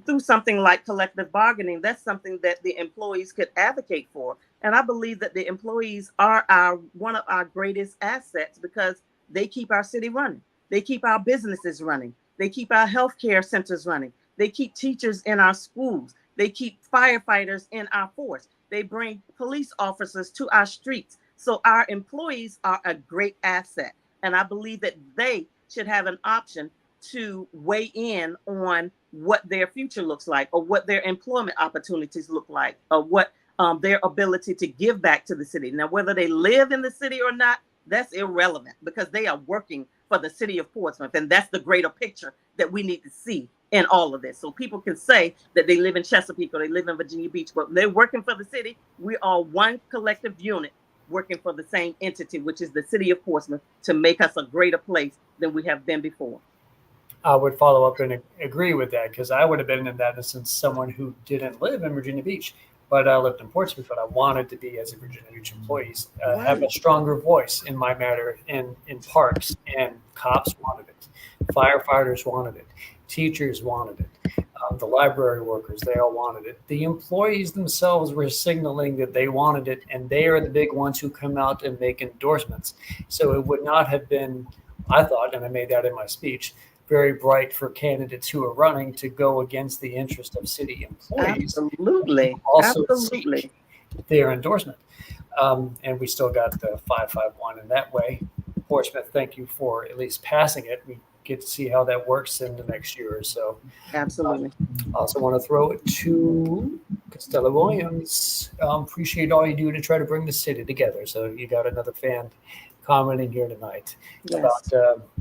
through something like collective bargaining, that's something that the employees could advocate for. And I believe that the employees are one of our greatest assets, because they keep our city running. They keep our businesses running. They keep our healthcare centers running. They keep teachers in our schools. They keep firefighters in our force. They bring police officers to our streets. So our employees are a great asset. And I believe that they should have an option to weigh in on what their future looks like, or what their employment opportunities look like, or what their ability to give back to the city. Now, whether they live in the city or not, that's irrelevant, because they are working for the city of Portsmouth. And that's the greater picture that we need to see in all of this. So people can say that they live in Chesapeake or they live in Virginia Beach, but they're working for the city. We are one collective unit working for the same entity, which is the city of Portsmouth, to make us a greater place than we have been before. I would follow up and agree with that, because I would have been in that instance someone who didn't live in Virginia Beach, but I lived in Portsmouth, but I wanted to be, as a Virginia Beach employee, have a stronger voice in my matter in parks, and cops wanted it. Firefighters wanted it. Teachers wanted it. The library workers, they all wanted it. The employees themselves were signaling that they wanted it, and they are the big ones who come out and make endorsements. So it would not have been, I thought, and I made that in my speech, very bright for candidates who are running to go against the interest of city employees. Absolutely. Also Absolutely. seek their endorsement. And we still got the 551 in that way. Portsmouth, thank you for at least passing it. We get to see how that works in the next year or so. Absolutely. I also want to throw it to Costello Williams. Appreciate all you do to try to bring the city together. So you got another fan commenting here tonight about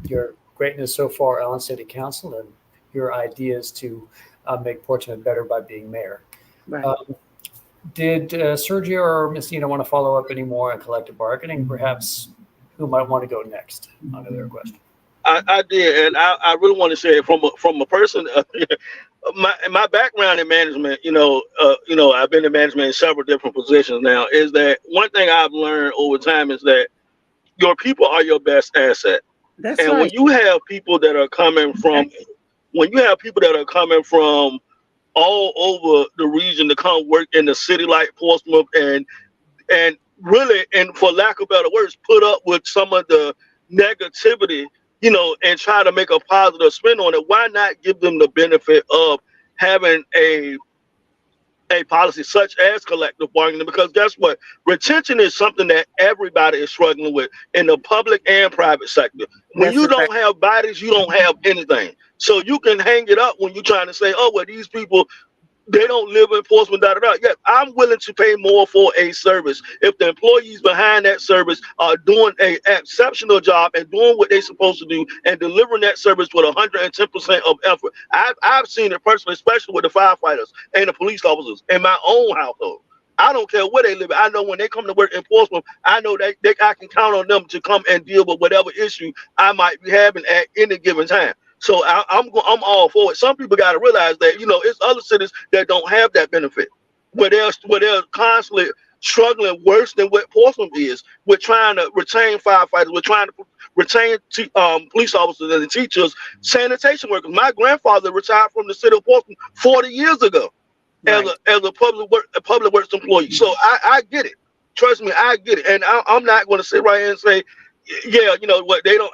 your greatness so far on city council and your ideas to make Portsmouth better by being mayor. Right. Did Sergio or Messina want to follow up any more on collective bargaining? Perhaps who might want to go next on their question? I did, and I really want to say from a person, my background in management, I've been in management in several different positions now, is that one thing I've learned over time is that your people are your best asset. That's and right. when you have people that are coming from all over the region to come work in the city like Portsmouth, and really, and for lack of better words, put up with some of the negativity, and try to make a positive spin on it, why not give them the benefit of having a policy such as collective bargaining? Because guess what? Retention is something that everybody is struggling with in the public and private sector. When you don't have bodies, you don't have anything. So you can hang it up when you're trying to say, oh, well, these people, they don't live in Portsmouth, Yes, I'm willing to pay more for a service if the employees behind that service are doing an exceptional job and doing what they're supposed to do and delivering that service with 110% of effort. I've seen it personally, especially with the firefighters and the police officers in my own household. I don't care where they live. I know when they come to work in Portsmouth, I know I can count on them to come and deal with whatever issue I might be having at any given time. So I'm all for it. Some people got to realize that, it's other cities that don't have that benefit, where they're constantly struggling worse than what Portsmouth is. We're trying to retain firefighters. We're trying to retain police officers and teachers, sanitation workers. My grandfather retired from the city of Portsmouth 40 years ago as a public works employee. So I get it. Trust me, I get it. And I'm not going to sit right here and say, yeah, what they don't.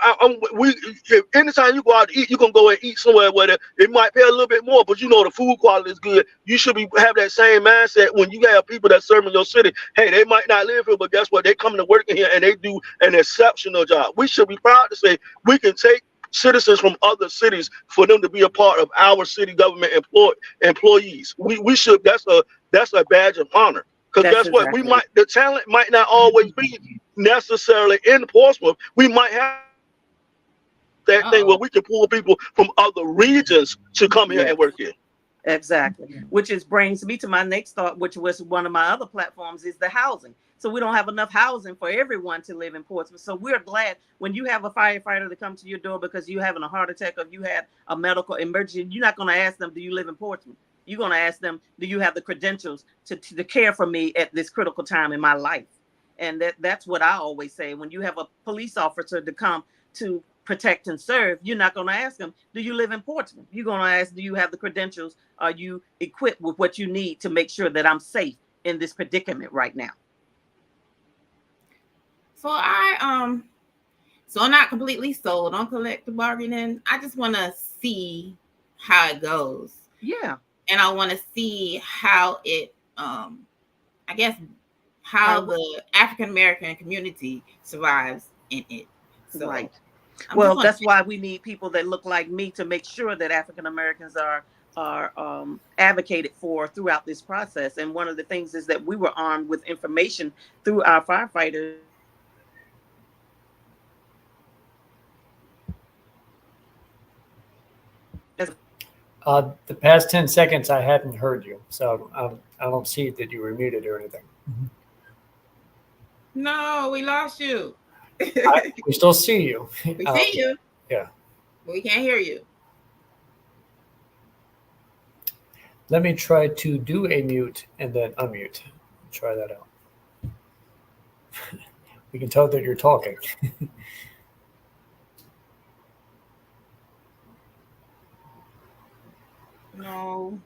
Anytime you go out to eat, you can go and eat somewhere where it might pay a little bit more, but the food quality is good. You should have that same mindset when you have people that serve in your city. Hey, they might not live here, but guess what? They come to work in here and they do an exceptional job. We should be proud to say we can take citizens from other cities for them to be a part of our city government employees. We should. That's a badge of honor. Because guess what? The talent might not always be necessarily in Portsmouth. We might have that thing where we can pull people from other regions to come here and work here. Exactly. Which brings me to my next thought, which was one of my other platforms, is the housing. So we don't have enough housing for everyone to live in Portsmouth. So we're glad when you have a firefighter to come to your door because you're having a heart attack or you had a medical emergency, you're not going to ask them, do you live in Portsmouth? You're going to ask them, do you have the credentials to care for me at this critical time in my life? And that's what I always say. When you have a police officer to come to protect and serve, you're not going to ask them, do you live in Portsmouth? You're going to ask, do you have the credentials? Are you equipped with what you need to make sure that I'm safe in this predicament right now? So I'm not completely sold on collective bargaining. I just want to see how it goes. Yeah. And I want to see how it, I guess, how the African American community survives in it. So, right. Well, that's why we need people that look like me to make sure that African Americans are advocated for throughout this process. And one of the things is that we were armed with information through our firefighters. The past 10 seconds, I hadn't heard you, so I don't see that you were muted or anything. No, we lost you. We still see you. We see you. Yeah. But we can't hear you. Let me try to do a mute and then unmute. Try that out. We can tell that you're talking. No.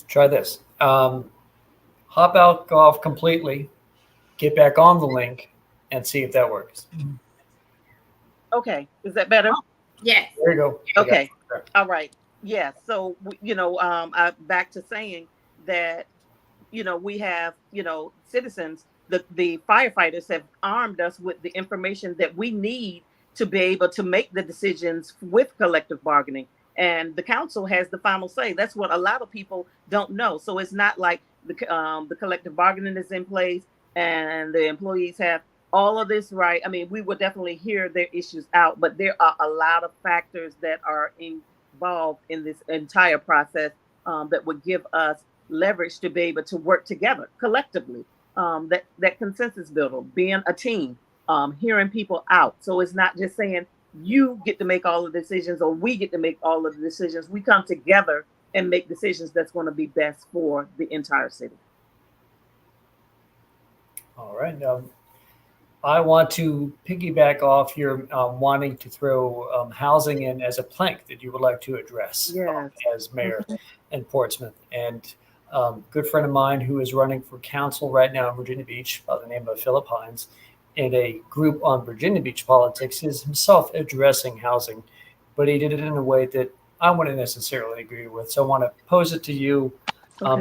Try this. Hop out, go off completely, get back on the link, and see if that works. Okay. Is that better? Yes. There you go. Okay. All right. Yeah. So, I back to saying that, we have, citizens, the firefighters have armed us with the information that we need to be able to make the decisions with collective bargaining. And the council has the final say. That's what a lot of people don't know. So it's not like the collective bargaining is in place and the employees have all of this right. I mean, we will definitely hear their issues out, but there are a lot of factors that are involved in this entire process that would give us leverage to be able to work together collectively. That consensus builder, being a team, hearing people out. So it's not just saying you get to make all the decisions or we get to make all of the decisions. We come together and make decisions that's going to be best for the entire city. All right. I want to piggyback off your wanting to throw housing in as a plank that you would like to address as mayor in Portsmouth. And good friend of mine who is running for council right now in Virginia Beach by the name of Philip Hines, in a group on Virginia Beach politics, is himself addressing housing, but he did it in a way that I wouldn't necessarily agree with. So I want to pose it to you,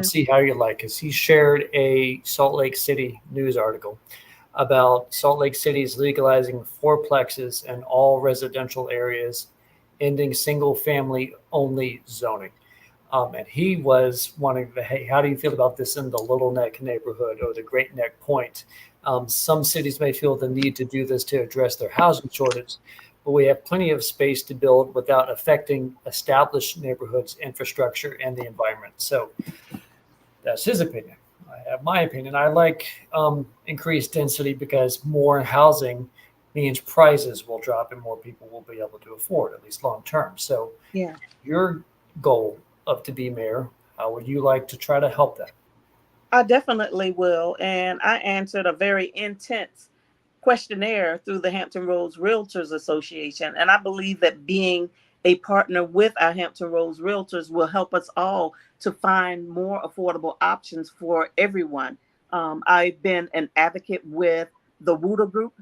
see how you like, because he shared a Salt Lake City news article about Salt Lake City's legalizing fourplexes in all residential areas, ending single family only zoning. And he was wanting to, hey, how do you feel about this in the Little Neck neighborhood or the Great Neck Point? Some cities may feel the need to do this to address their housing shortage, but we have plenty of space to build without affecting established neighborhoods, infrastructure, and the environment. So that's his opinion. I have my opinion. I like increased density because more housing means prices will drop and more people will be able to afford, at least long term. So your goal to be mayor, how would you like to try to help that? I definitely will. And I answered a very intense questionnaire through the Hampton Roads Realtors Association. And I believe that being a partner with our Hampton Roads Realtors will help us all to find more affordable options for everyone. I've been an advocate with the Wooter Group.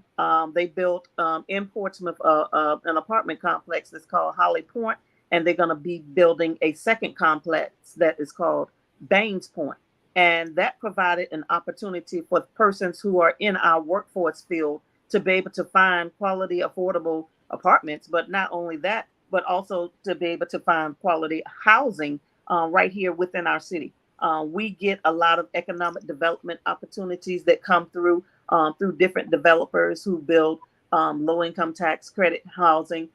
They built in Portsmouth an apartment complex that's called Holly Point, and they're going to be building a second complex that is called Baines Point. And that provided an opportunity for persons who are in our workforce field to be able to find quality, affordable apartments. But not only that, but also to be able to find quality housing right here within our city. We get a lot of economic development opportunities that come through through different developers who build low-income tax credit housing.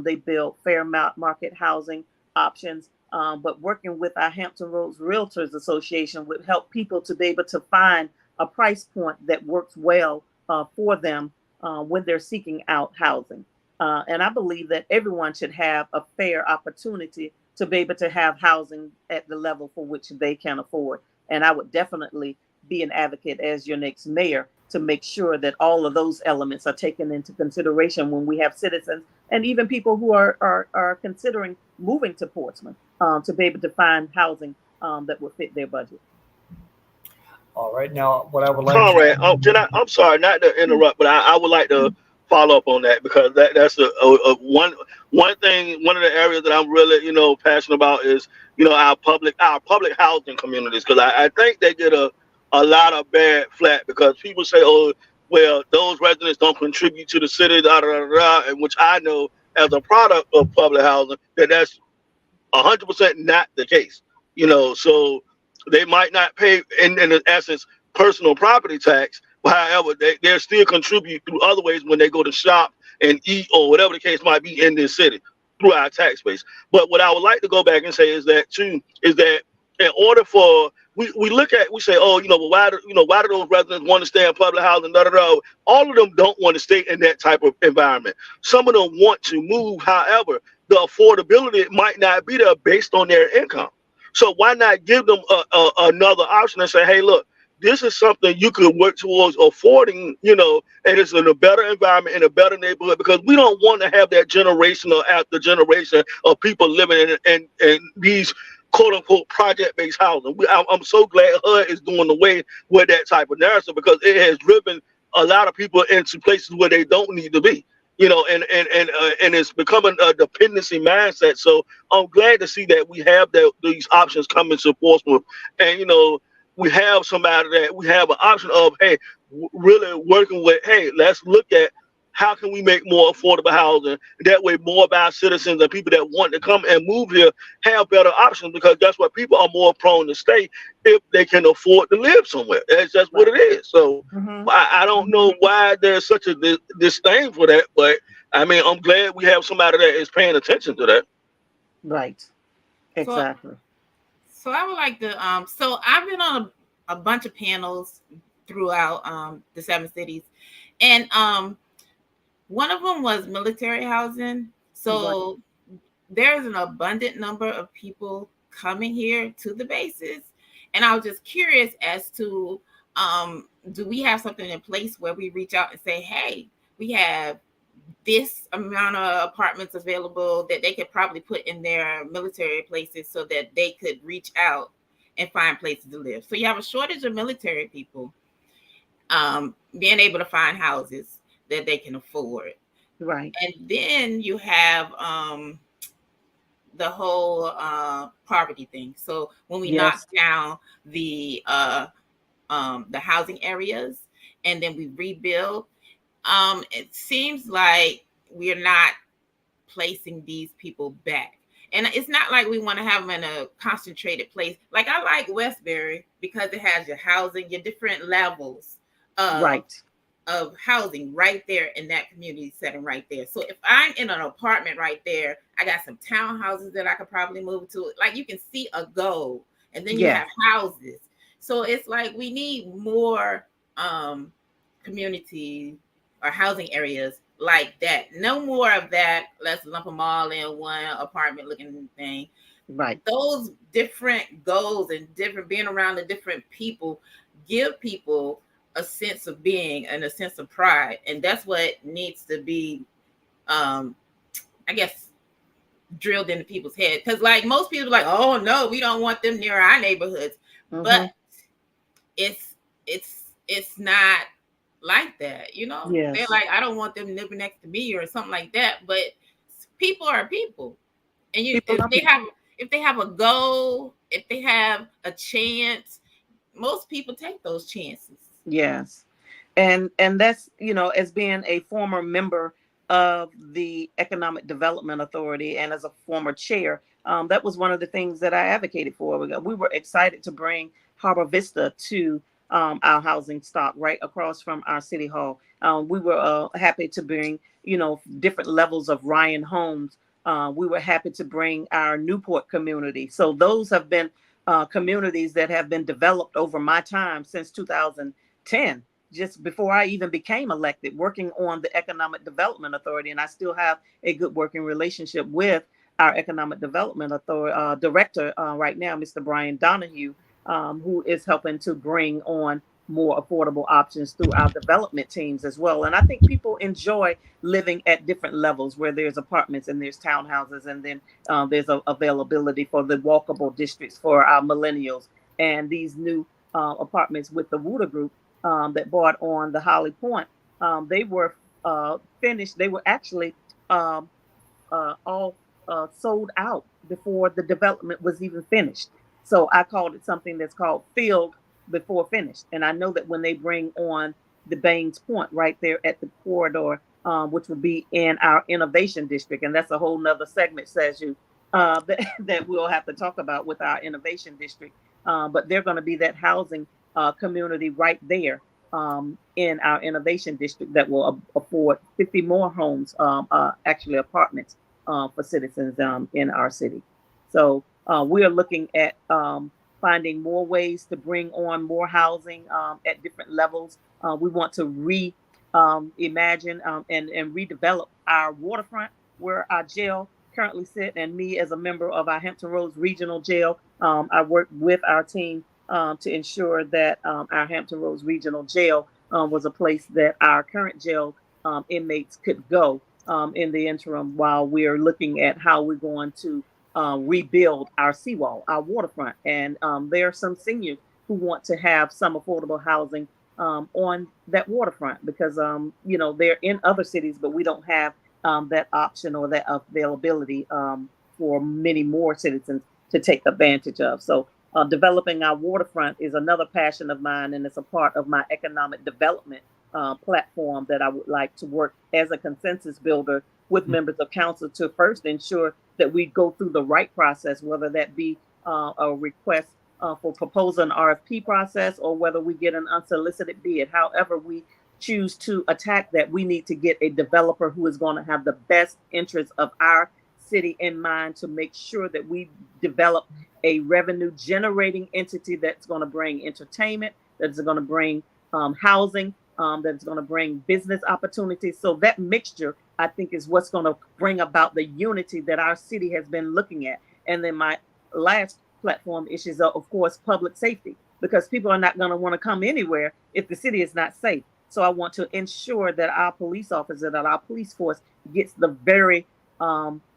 They build fair market housing options. But working with our Hampton Roads Realtors Association would help people to be able to find a price point that works well for them when they're seeking out housing. And I believe that everyone should have a fair opportunity to be able to have housing at the level for which they can afford. And I would definitely be an advocate as your next mayor to make sure that all of those elements are taken into consideration when we have citizens and even people who are considering moving to Portsmouth to be able to find housing that will fit their budget. All right. Now, what I would like Conrad, I'm sorry not to interrupt, but I would like to follow up on that because that's one thing. One of the areas that I'm really passionate about is our public housing communities, because I think they get a lot of bad flack because people say, oh, well, those residents don't contribute to the city, da, da, da, da, and which I know as a product of public housing that's 100% not the case. So they might not pay in essence personal property tax, but however they still contribute through other ways when they go to shop and eat or whatever the case might be in this city through our tax base. But what I would like to go back and say is that in order for we say, oh, well, why do those residents want to stay in public housing? Da, da, da. All of them don't want to stay in that type of environment. Some of them want to move. However, the affordability might not be there based on their income. So why not give them another option and say, hey, look, this is something you could work towards affording, and it's in a better environment, in a better neighborhood, because we don't want to have that generation or after generation of people living in these quote unquote project-based housing. I'm so glad HUD is doing away with that type of narrative because it has driven a lot of people into places where they don't need to be. And it's becoming a dependency mindset. So I'm glad to see that we have these options coming to Portsmouth, and we have somebody that we have an option of, hey, really working with, hey, let's look at how can we make more affordable housing. That way, more of our citizens and people that want to come and move here have better options, because that's what people are more prone to stay if they can afford to live somewhere. That's just what it is. So I don't know why there's such a disdain for that, but I mean, I'm glad we have somebody that is paying attention to that. Right. Exactly. So I would like to, so I've been on a bunch of panels throughout the 7 cities, and one of them was military housing. So there's an abundant number of people coming here to the bases. And I was just curious as to, do we have something in place where we reach out and say, hey, we have this amount of apartments available that they could probably put in their military places so that they could reach out and find places to live. So you have a shortage of military people being able to find houses that they can afford. Right. And then you have the whole poverty thing. So when we knock down the housing areas and then we rebuild, it seems like we're not placing these people back. And it's not like we want to have them in a concentrated place. Like I like Westbury because it has your housing, your different levels of housing right there in that community setting right there. So if I'm in an apartment right there, I got some townhouses that I could probably move to. Like you can see a goal, and then you have houses. So it's like we need more community or housing areas like that. No more of that. Let's lump them all in one apartment looking thing. Right. Those different goals and different being around the different people give people a sense of being and a sense of pride. And that's what needs to be, I guess, drilled into people's head. Because like most people are like, oh no, we don't want them near our neighborhoods. But it's not like that, you know? They're like, I don't want them living next to me or something like that. But people are people. And if they have a goal, if they have a chance, most people take those chances. Yes. And that's, as being a former member of the Economic Development Authority and as a former chair, that was one of the things that I advocated for. We were excited to bring Harbor Vista to our housing stock right across from our city hall. We were happy to bring, different levels of Ryan homes. We were happy to bring our Newport community. So those have been communities that have been developed over my time since 2010, just before I even became elected, working on the Economic Development Authority. And I still have a good working relationship with our Economic Development Authority director right now, Mr. Brian Donahue, who is helping to bring on more affordable options through our development teams as well. And I think people enjoy living at different levels, where there's apartments and there's townhouses, and then there's availability for the walkable districts for our millennials, and these new apartments with the Wooder Group that bought on the Holly Point. They were finished. They were actually all sold out before the development was even finished. So I called it something that's called filled before finished. And I know that when they bring on the Baines Point right there at the corridor, which will be in our innovation district, and that's a whole nother segment, SchezzWho, that we'll have to talk about with our innovation district. But they're going to be that housing community right there in our innovation district that will afford 50 more homes, actually apartments for citizens in our city. So we are looking at finding more ways to bring on more housing at different levels. We want to imagine and redevelop our waterfront, where our jail currently sit. And me, as a member of our Hampton Roads Regional Jail, I work with our team to ensure that our Hampton Roads Regional Jail was a place that our current jail inmates could go in the interim, while we're looking at how we're going to rebuild our seawall, our waterfront. And there are some seniors who want to have some affordable housing on that waterfront, because they're in other cities, but we don't have that option or that availability for many more citizens to take advantage of. So developing our waterfront is another passion of mine, and it's a part of my economic development platform that I would like to work as a consensus builder with members of council to first ensure that we go through the right process, whether that be a request for proposal and RFP process, or whether we get an unsolicited bid. However we choose to attack that, we need to get a developer who is going to have the best interest of our city in mind, to make sure that we develop a revenue generating entity that's going to bring entertainment, that's going to bring housing, that's going to bring business opportunities. So that mixture, I think, is what's going to bring about the unity that our city has been looking at. And then my last platform issues are, of course, public safety, because people are not going to want to come anywhere if the city is not safe. So I want to ensure that our police officers, that our police force gets the very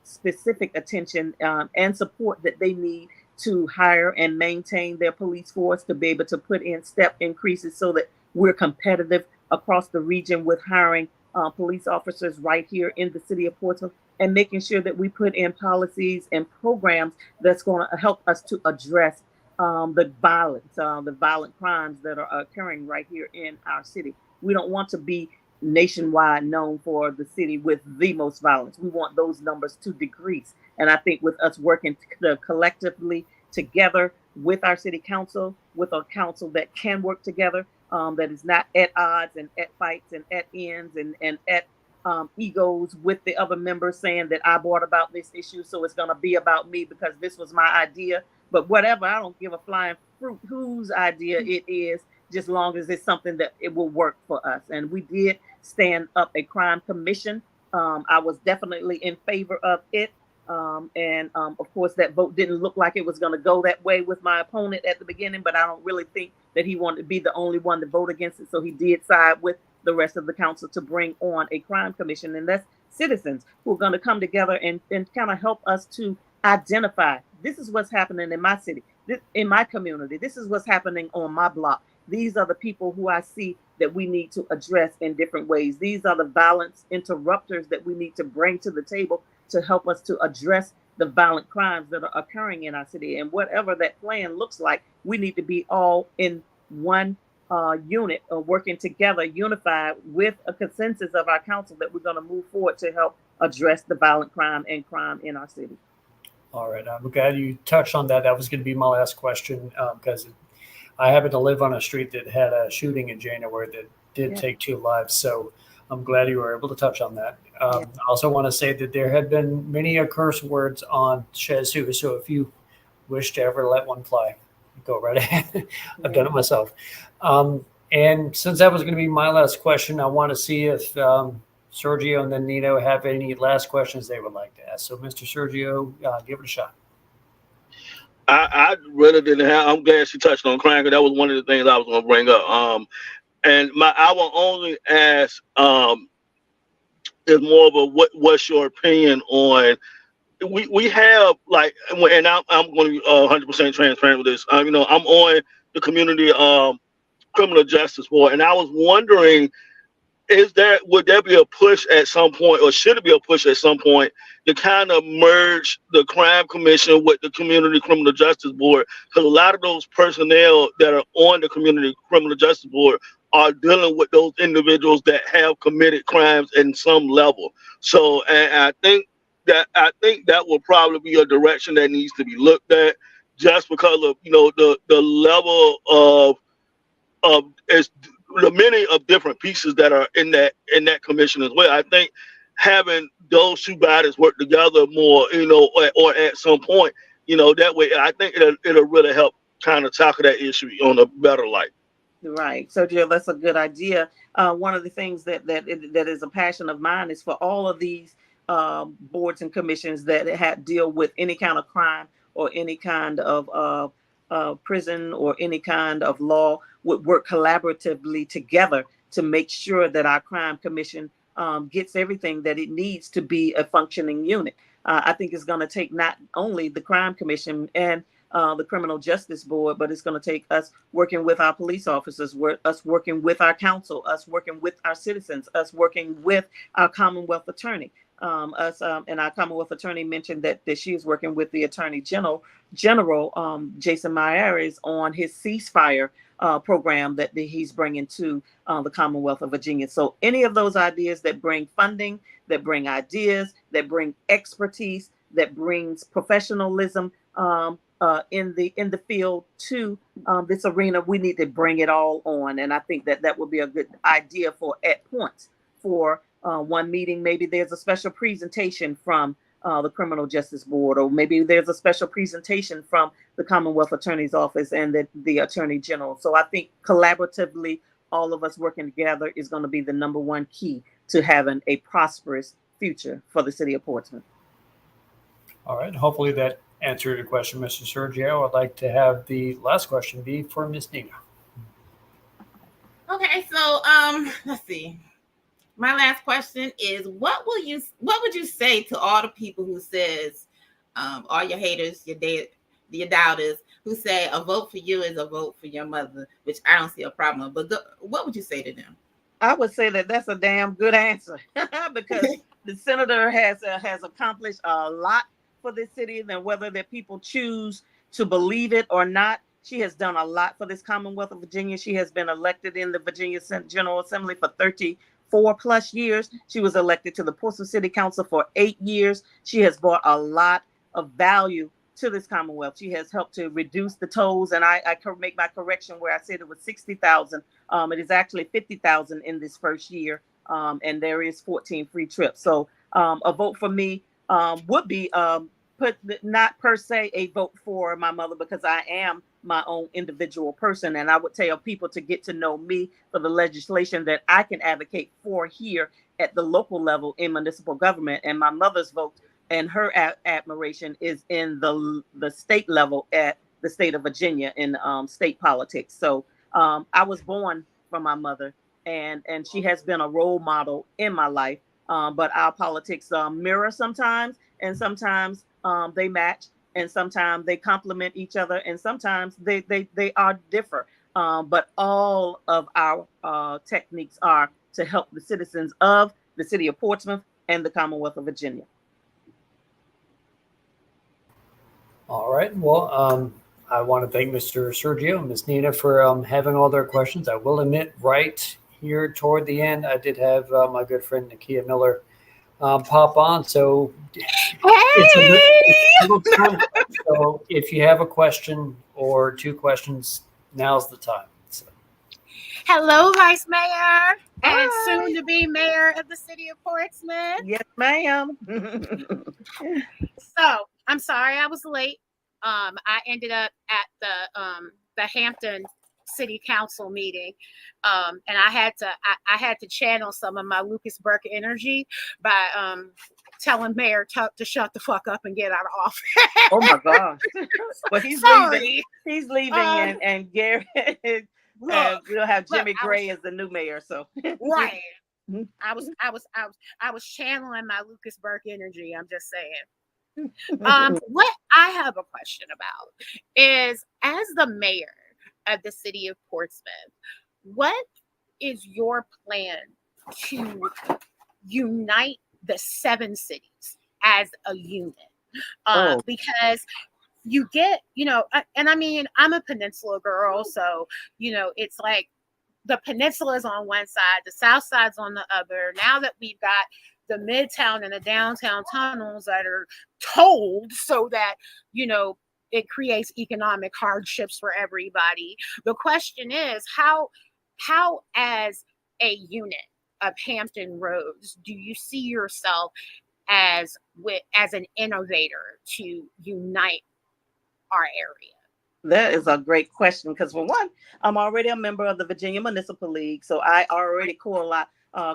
specific attention and support that they need to hire and maintain their police force, to be able to put in step increases so that we're competitive across the region with hiring police officers right here in the city of Portsmouth, and making sure that we put in policies and programs that's going to help us to address the violent crimes that are occurring right here in our city. We don't want to be nationwide known for the city with the most violence. We want those numbers to decrease. And I think with us working collectively together with our city council, with a council that can work together, that is not at odds and at fights and at ends and at egos with the other members, saying that I brought about this issue, so it's going to be about me because this was my idea. But whatever, I don't give a flying fruit whose idea it is, just long as it's something that it will work for us. And we did stand up a crime commission. I was definitely in favor of it. Of course, that vote didn't look like it was going to go that way with my opponent at the beginning, but I don't really think that he wanted to be the only one to vote against it. So he did side with the rest of the council to bring on a crime commission. And that's citizens who are going to come together and kind of help us to identify, this is what's happening in my city, in my community. This is what's happening on my block. These are the people who I see that we need to address in different ways. These are the violence interrupters that we need to bring to the table to help us to address the violent crimes that are occurring in our city. And whatever that plan looks like, we need to be all in one unit, working together, unified with a consensus of our council that we're going to move forward to help address the violent crime and crime in our city. All right. I'm glad you touched on that. That was going to be my last question, because I happen to live on a street that had a shooting in January that did Yeah. take 2 lives. So I'm glad you were able to touch on that. Yeah. I also want to say that there have been many curse words on SchezzWho. So if you wish to ever let one fly, go right ahead. I've done it myself. And since that was going to be my last question, I want to see if Sergio and then Nino have any last questions they would like to ask. So, Mr. Sergio, give it a shot. I really didn't have. I'm glad she touched on crime, because that was one of the things I was going to bring up. And I will only ask is more of a what's your opinion on. We have, like, and I'm going to be 100% transparent with this. I'm on the community criminal justice board, and I was wondering, would there be a push at some point, or should it be a push at some point, to kind of merge the crime commission with the community criminal justice board? Because a lot of those personnel that are on the community criminal justice board are dealing with those individuals that have committed crimes in some level. So, and I think that will probably be a direction that needs to be looked at, just because of the level of as the many of different pieces that are in that commission as well. I think having those two bodies work together more, or at some point, that way, I think it'll really help kind of tackle that issue on a better light. Right. So, Jill, that's a good idea. One of the things that is a passion of mine is for all of these boards and commissions that deal with any kind of crime or any kind of prison or any kind of law would work collaboratively together to make sure that our crime commission gets everything that it needs to be a functioning unit. I think it's going to take not only the crime commission and the criminal justice board, but it's going to take us working with our police officers, us working with our council, us working with our citizens, us working with our Commonwealth attorney. And our Commonwealth attorney mentioned that she is working with the Attorney General Jason Myers on his ceasefire program that he's bringing to the Commonwealth of Virginia. So any of those ideas that bring funding, that bring ideas, that bring expertise, that brings professionalism in the field to this arena, we need to bring it all on. And I think that would be a good idea for at points for one meeting. Maybe there's a special presentation from the Criminal Justice Board, or maybe there's a special presentation from the Commonwealth Attorney's Office and the Attorney General. So I think collaboratively, all of us working together is going to be the number one key to having a prosperous future for the city of Portsmouth. All right. Hopefully that answered your question, Mr. Sergio. I'd like to have the last question be for Ms. Nina. Okay, so let's see. My last question is, what would you say to all the people who says, all your haters, your doubters, who say a vote for you is a vote for your mother, which I don't see a problem with, but what would you say to them? I would say that's a damn good answer because the senator has accomplished a lot for this city, and whether that people choose to believe it or not, she has done a lot for this Commonwealth of Virginia. She has been elected in the Virginia General Assembly for 34 plus years. She was elected to the Portsmouth City Council for 8 years. She has brought a lot of value to this Commonwealth. She has helped to reduce the tolls, and I make my correction where I said it was 60,000. It is actually 50,000 in this first year, and there is 14 free trips. So a vote for me would be not per se a vote for my mother, because I am my own individual person, and I would tell people to get to know me for the legislation that I can advocate for here at the local level in municipal government. And my mother's vote and her admiration is in the state level at the state of Virginia in state politics. So I was born from my mother, and she has been a role model in my life. But our politics mirror sometimes, and sometimes they match, and sometimes they complement each other, and sometimes they are differ. But all of our techniques are to help the citizens of the city of Portsmouth and the Commonwealth of Virginia. All right. Well, I want to thank Mr. Sergio and Ms. Nina for having all their questions. I will admit, right here toward the end, I did have my good friend Nakia Miller pop on. So it's a little time. So if you have a question or two questions, now's the time. So, Hello, Vice Mayor and Hi. soon to be Mayor of the City of Portsmouth. Yes, ma'am. So I'm sorry I was late. I ended up at the Hampton City Council meeting, and I had to channel some of my Lucas-Burke energy by telling Mayor Tuck to shut the fuck up and get out of office. Oh my gosh. Well, he's Sorry. leaving. He's leaving, Um, and Gary, and Look, we'll have Jimmy look, Gray as the new mayor. So right. Mhm. I was channeling my Lucas-Burke energy. I'm just saying. What I have a question about is, as the mayor of the city of Portsmouth, what is your plan to unite the 7 cities as a unit? Oh. Because you get, and I mean, I'm a peninsula girl, so, it's like the peninsula is on one side, the south side's on the other. Now that we've got the midtown and the downtown tunnels that are tolled so that, it creates economic hardships for everybody. The question is, how as a unit of Hampton Roads do you see yourself as an innovator to unite our area? That is a great question, because for one, I'm already a member of the Virginia Municipal League, so I already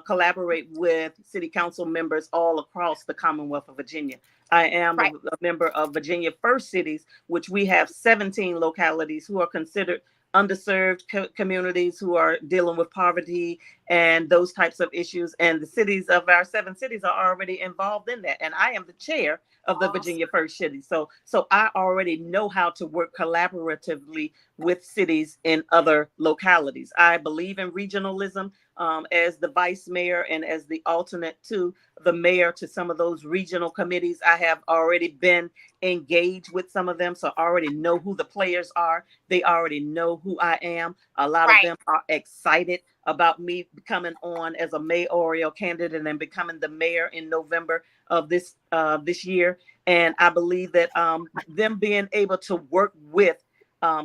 collaborate with city council members all across the Commonwealth of Virginia. I am Right. a member of Virginia First Cities, which we have 17 localities who are considered underserved communities who are dealing with poverty and those types of issues. And the cities of our 7 cities are already involved in that. And I am the chair of the Awesome. Virginia First City. So I already know how to work collaboratively with cities in other localities. I believe in regionalism. As the vice mayor and as the alternate to the mayor to some of those regional committees, I have already been engaged with some of them. So I already know who the players are. They already know who I am. A lot of them are excited about me coming on as a mayoral candidate and becoming the mayor in November of this year. And I believe that them being able to work with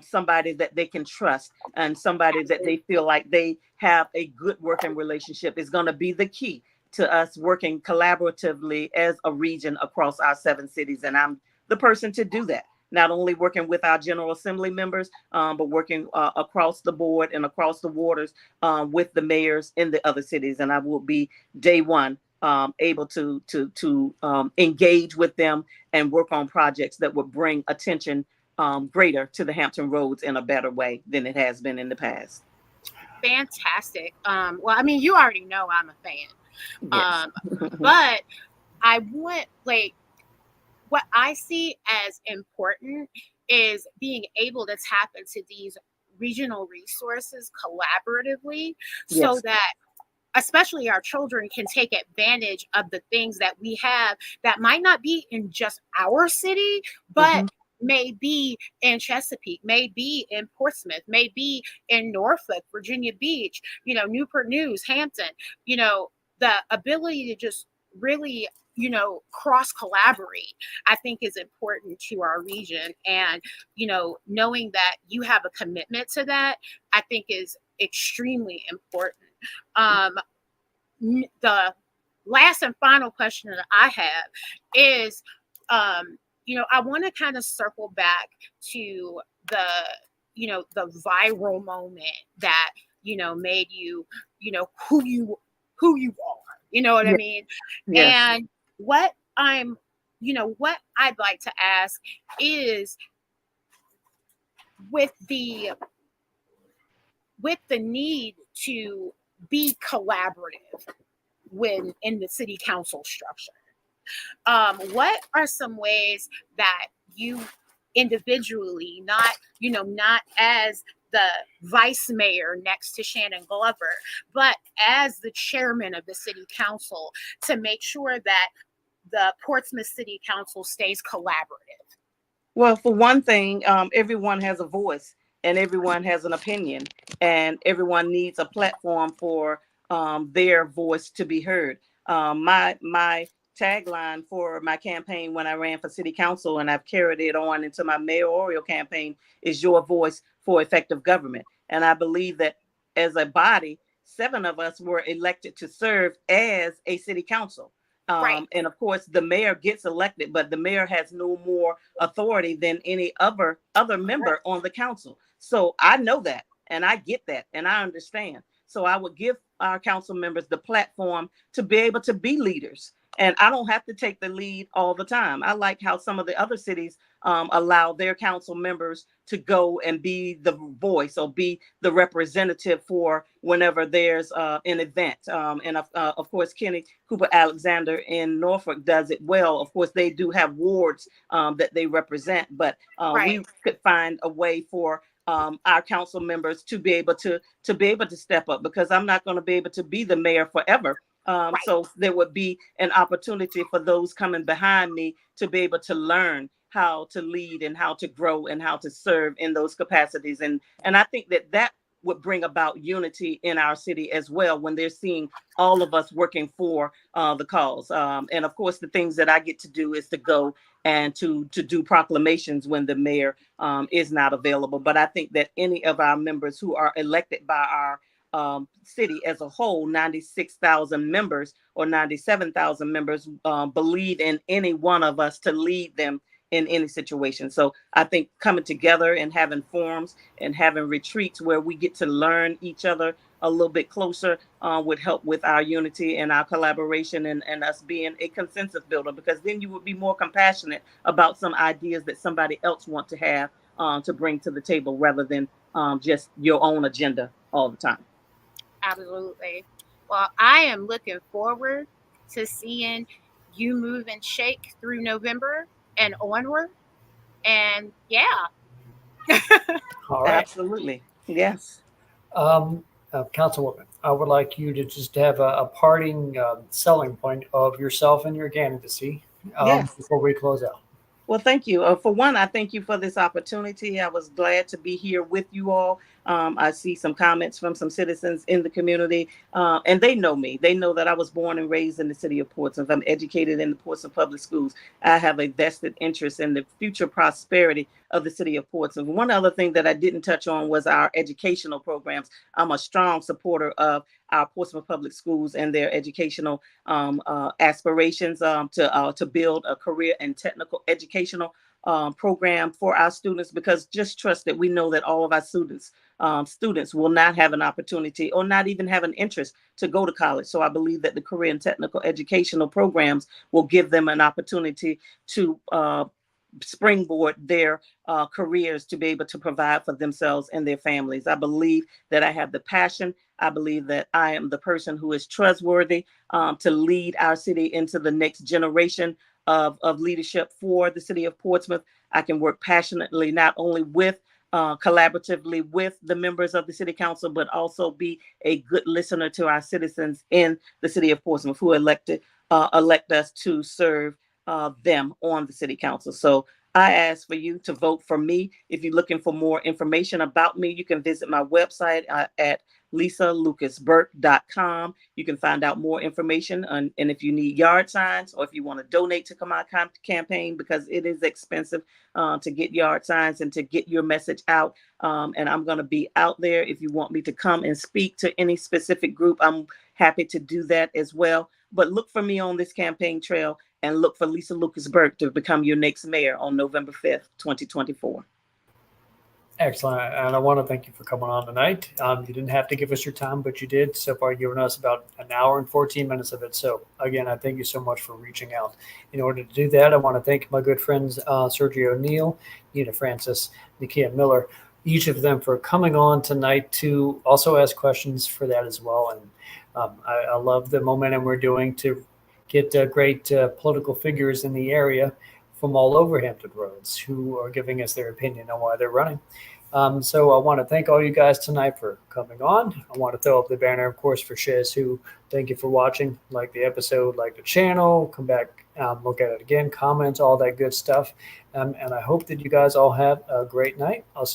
somebody that they can trust and somebody that they feel like they have a good working relationship is going to be the key to us working collaboratively as a region across our 7 cities. And I'm the person to do that. Not only working with our General Assembly members, but working across the board and across the waters with the mayors in the other cities. And I will be day one able to engage with them and work on projects that would bring attention greater to the Hampton Roads in a better way than it has been in the past. Fantastic. Well, I mean, you already know I'm a fan. Yes. But I want, what I see as important is being able to tap into these regional resources collaboratively so Yes. that especially our children can take advantage of the things that we have that might not be in just our city, but may be in Chesapeake, may be in Portsmouth, may be in Norfolk, Virginia Beach, Newport News, Hampton, the ability to just really, cross collaborate, I think is important to our region. And, knowing that you have a commitment to that, I think is extremely important. The last and final question that I have is, I want to kind of circle back to the viral moment that, made you, who you are, you know what I mean? Yes. And what I'd like to ask is, with the need to be collaborative when in the city council structure, what are some ways that you individually, not as the vice mayor next to Shannon Glover, but as the chairman of the city council, to make sure that the Portsmouth City Council stays collaborative? Well, for one thing, everyone has a voice and everyone has an opinion, and everyone needs a platform for their voice to be heard. My tagline for my campaign when I ran for city council, and I've carried it on into my mayoral campaign, is your voice for effective government. And I believe that as a body, 7 of us were elected to serve as a city council. Right. And of course, the mayor gets elected, but the mayor has no more authority than any other member on the council. So I know that, and I get that, and I understand. So I would give our council members the platform to be able to be leaders. And I don't have to take the lead all the time. I like how some of the other cities allow their council members to go and be the voice or be the representative for whenever there's an event. And of course, Kenny Cooper Alexander in Norfolk does it well. Of course, they do have wards that they represent, but we could find a way for our council members to be able to step up, because I'm not going to be able to be the mayor forever. So there would be an opportunity for those coming behind me to be able to learn how to lead and how to grow and how to serve in those capacities. And I think that would bring about unity in our city as well, when they're seeing all of us working for the cause. And of course, the things that I get to do is to go and to do proclamations when the mayor is not available. But I think that any of our members who are elected by our city as a whole, 96,000 members or 97,000 members, believe in any one of us to lead them in any situation. So I think coming together and having forums and having retreats where we get to learn each other a little bit closer would help with our unity and our collaboration, and us being a consensus builder, because then you would be more compassionate about some ideas that somebody else wants to have to bring to the table, rather than just your own agenda all the time. Absolutely. Well, I am looking forward to seeing you move and shake through November and onward. And yeah. All right. Absolutely. Yes. Councilwoman, I would like you to just have a parting selling point of yourself and your candidacy Yes. before we close out. Well, thank you. For one, I thank you for this opportunity. I was glad to be here with you all. I see some comments from some citizens in the community, and they know me. They know that I was born and raised in the city of Portsmouth. I'm educated in the Portsmouth Public Schools. I have a vested interest in the future prosperity of the city of Portsmouth. One other thing that I didn't touch on was our educational programs. I'm a strong supporter of our Portsmouth Public Schools and their educational aspirations to build a career and technical educational program for our students, because just trust that we know that all of our students will not have an opportunity or not even have an interest to go to college. So I believe that the career and technical educational programs will give them an opportunity to springboard their careers to be able to provide for themselves and their families. I believe that I have the passion. I believe that I am the person who is trustworthy to lead our city into the next generation of leadership for the city of Portsmouth. I can work passionately, not only with collaboratively with the members of the city council, but also be a good listener to our citizens in the city of Portsmouth who elect us to serve them on the city council. So I ask for you to vote for me. If you're looking for more information about me, you can visit my website at lisalucasburke.com. You can find out more information and if you need yard signs, or if you want to donate to my campaign, because it is expensive to get yard signs and to get your message out. And I'm going to be out there. If you want me to come and speak to any specific group, I'm happy to do that as well. But look for me on this campaign trail, and look for Lisa Lucas-Burke to become your next mayor on November 5th, 2024. Excellent. And I want to thank you for coming on tonight. You didn't have to give us your time, but you did. So far, given us about an hour and 14 minutes of it. So again, I thank you so much for reaching out. In order to do that, I want to thank my good friends, Sergio Neal, Nina Francis, Nikia Miller, each of them for coming on tonight to also ask questions for that as well. And I love the momentum we're doing to get great political figures in the area from all over Hampton Roads who are giving us their opinion on why they're running. So I want to thank all you guys tonight for coming on. I want to throw up the banner, of course, for SchezzWho. Thank you for watching. Like the episode, like the channel, come back, look at it again, comments, all that good stuff. And I hope that you guys all have a great night. I'll see you.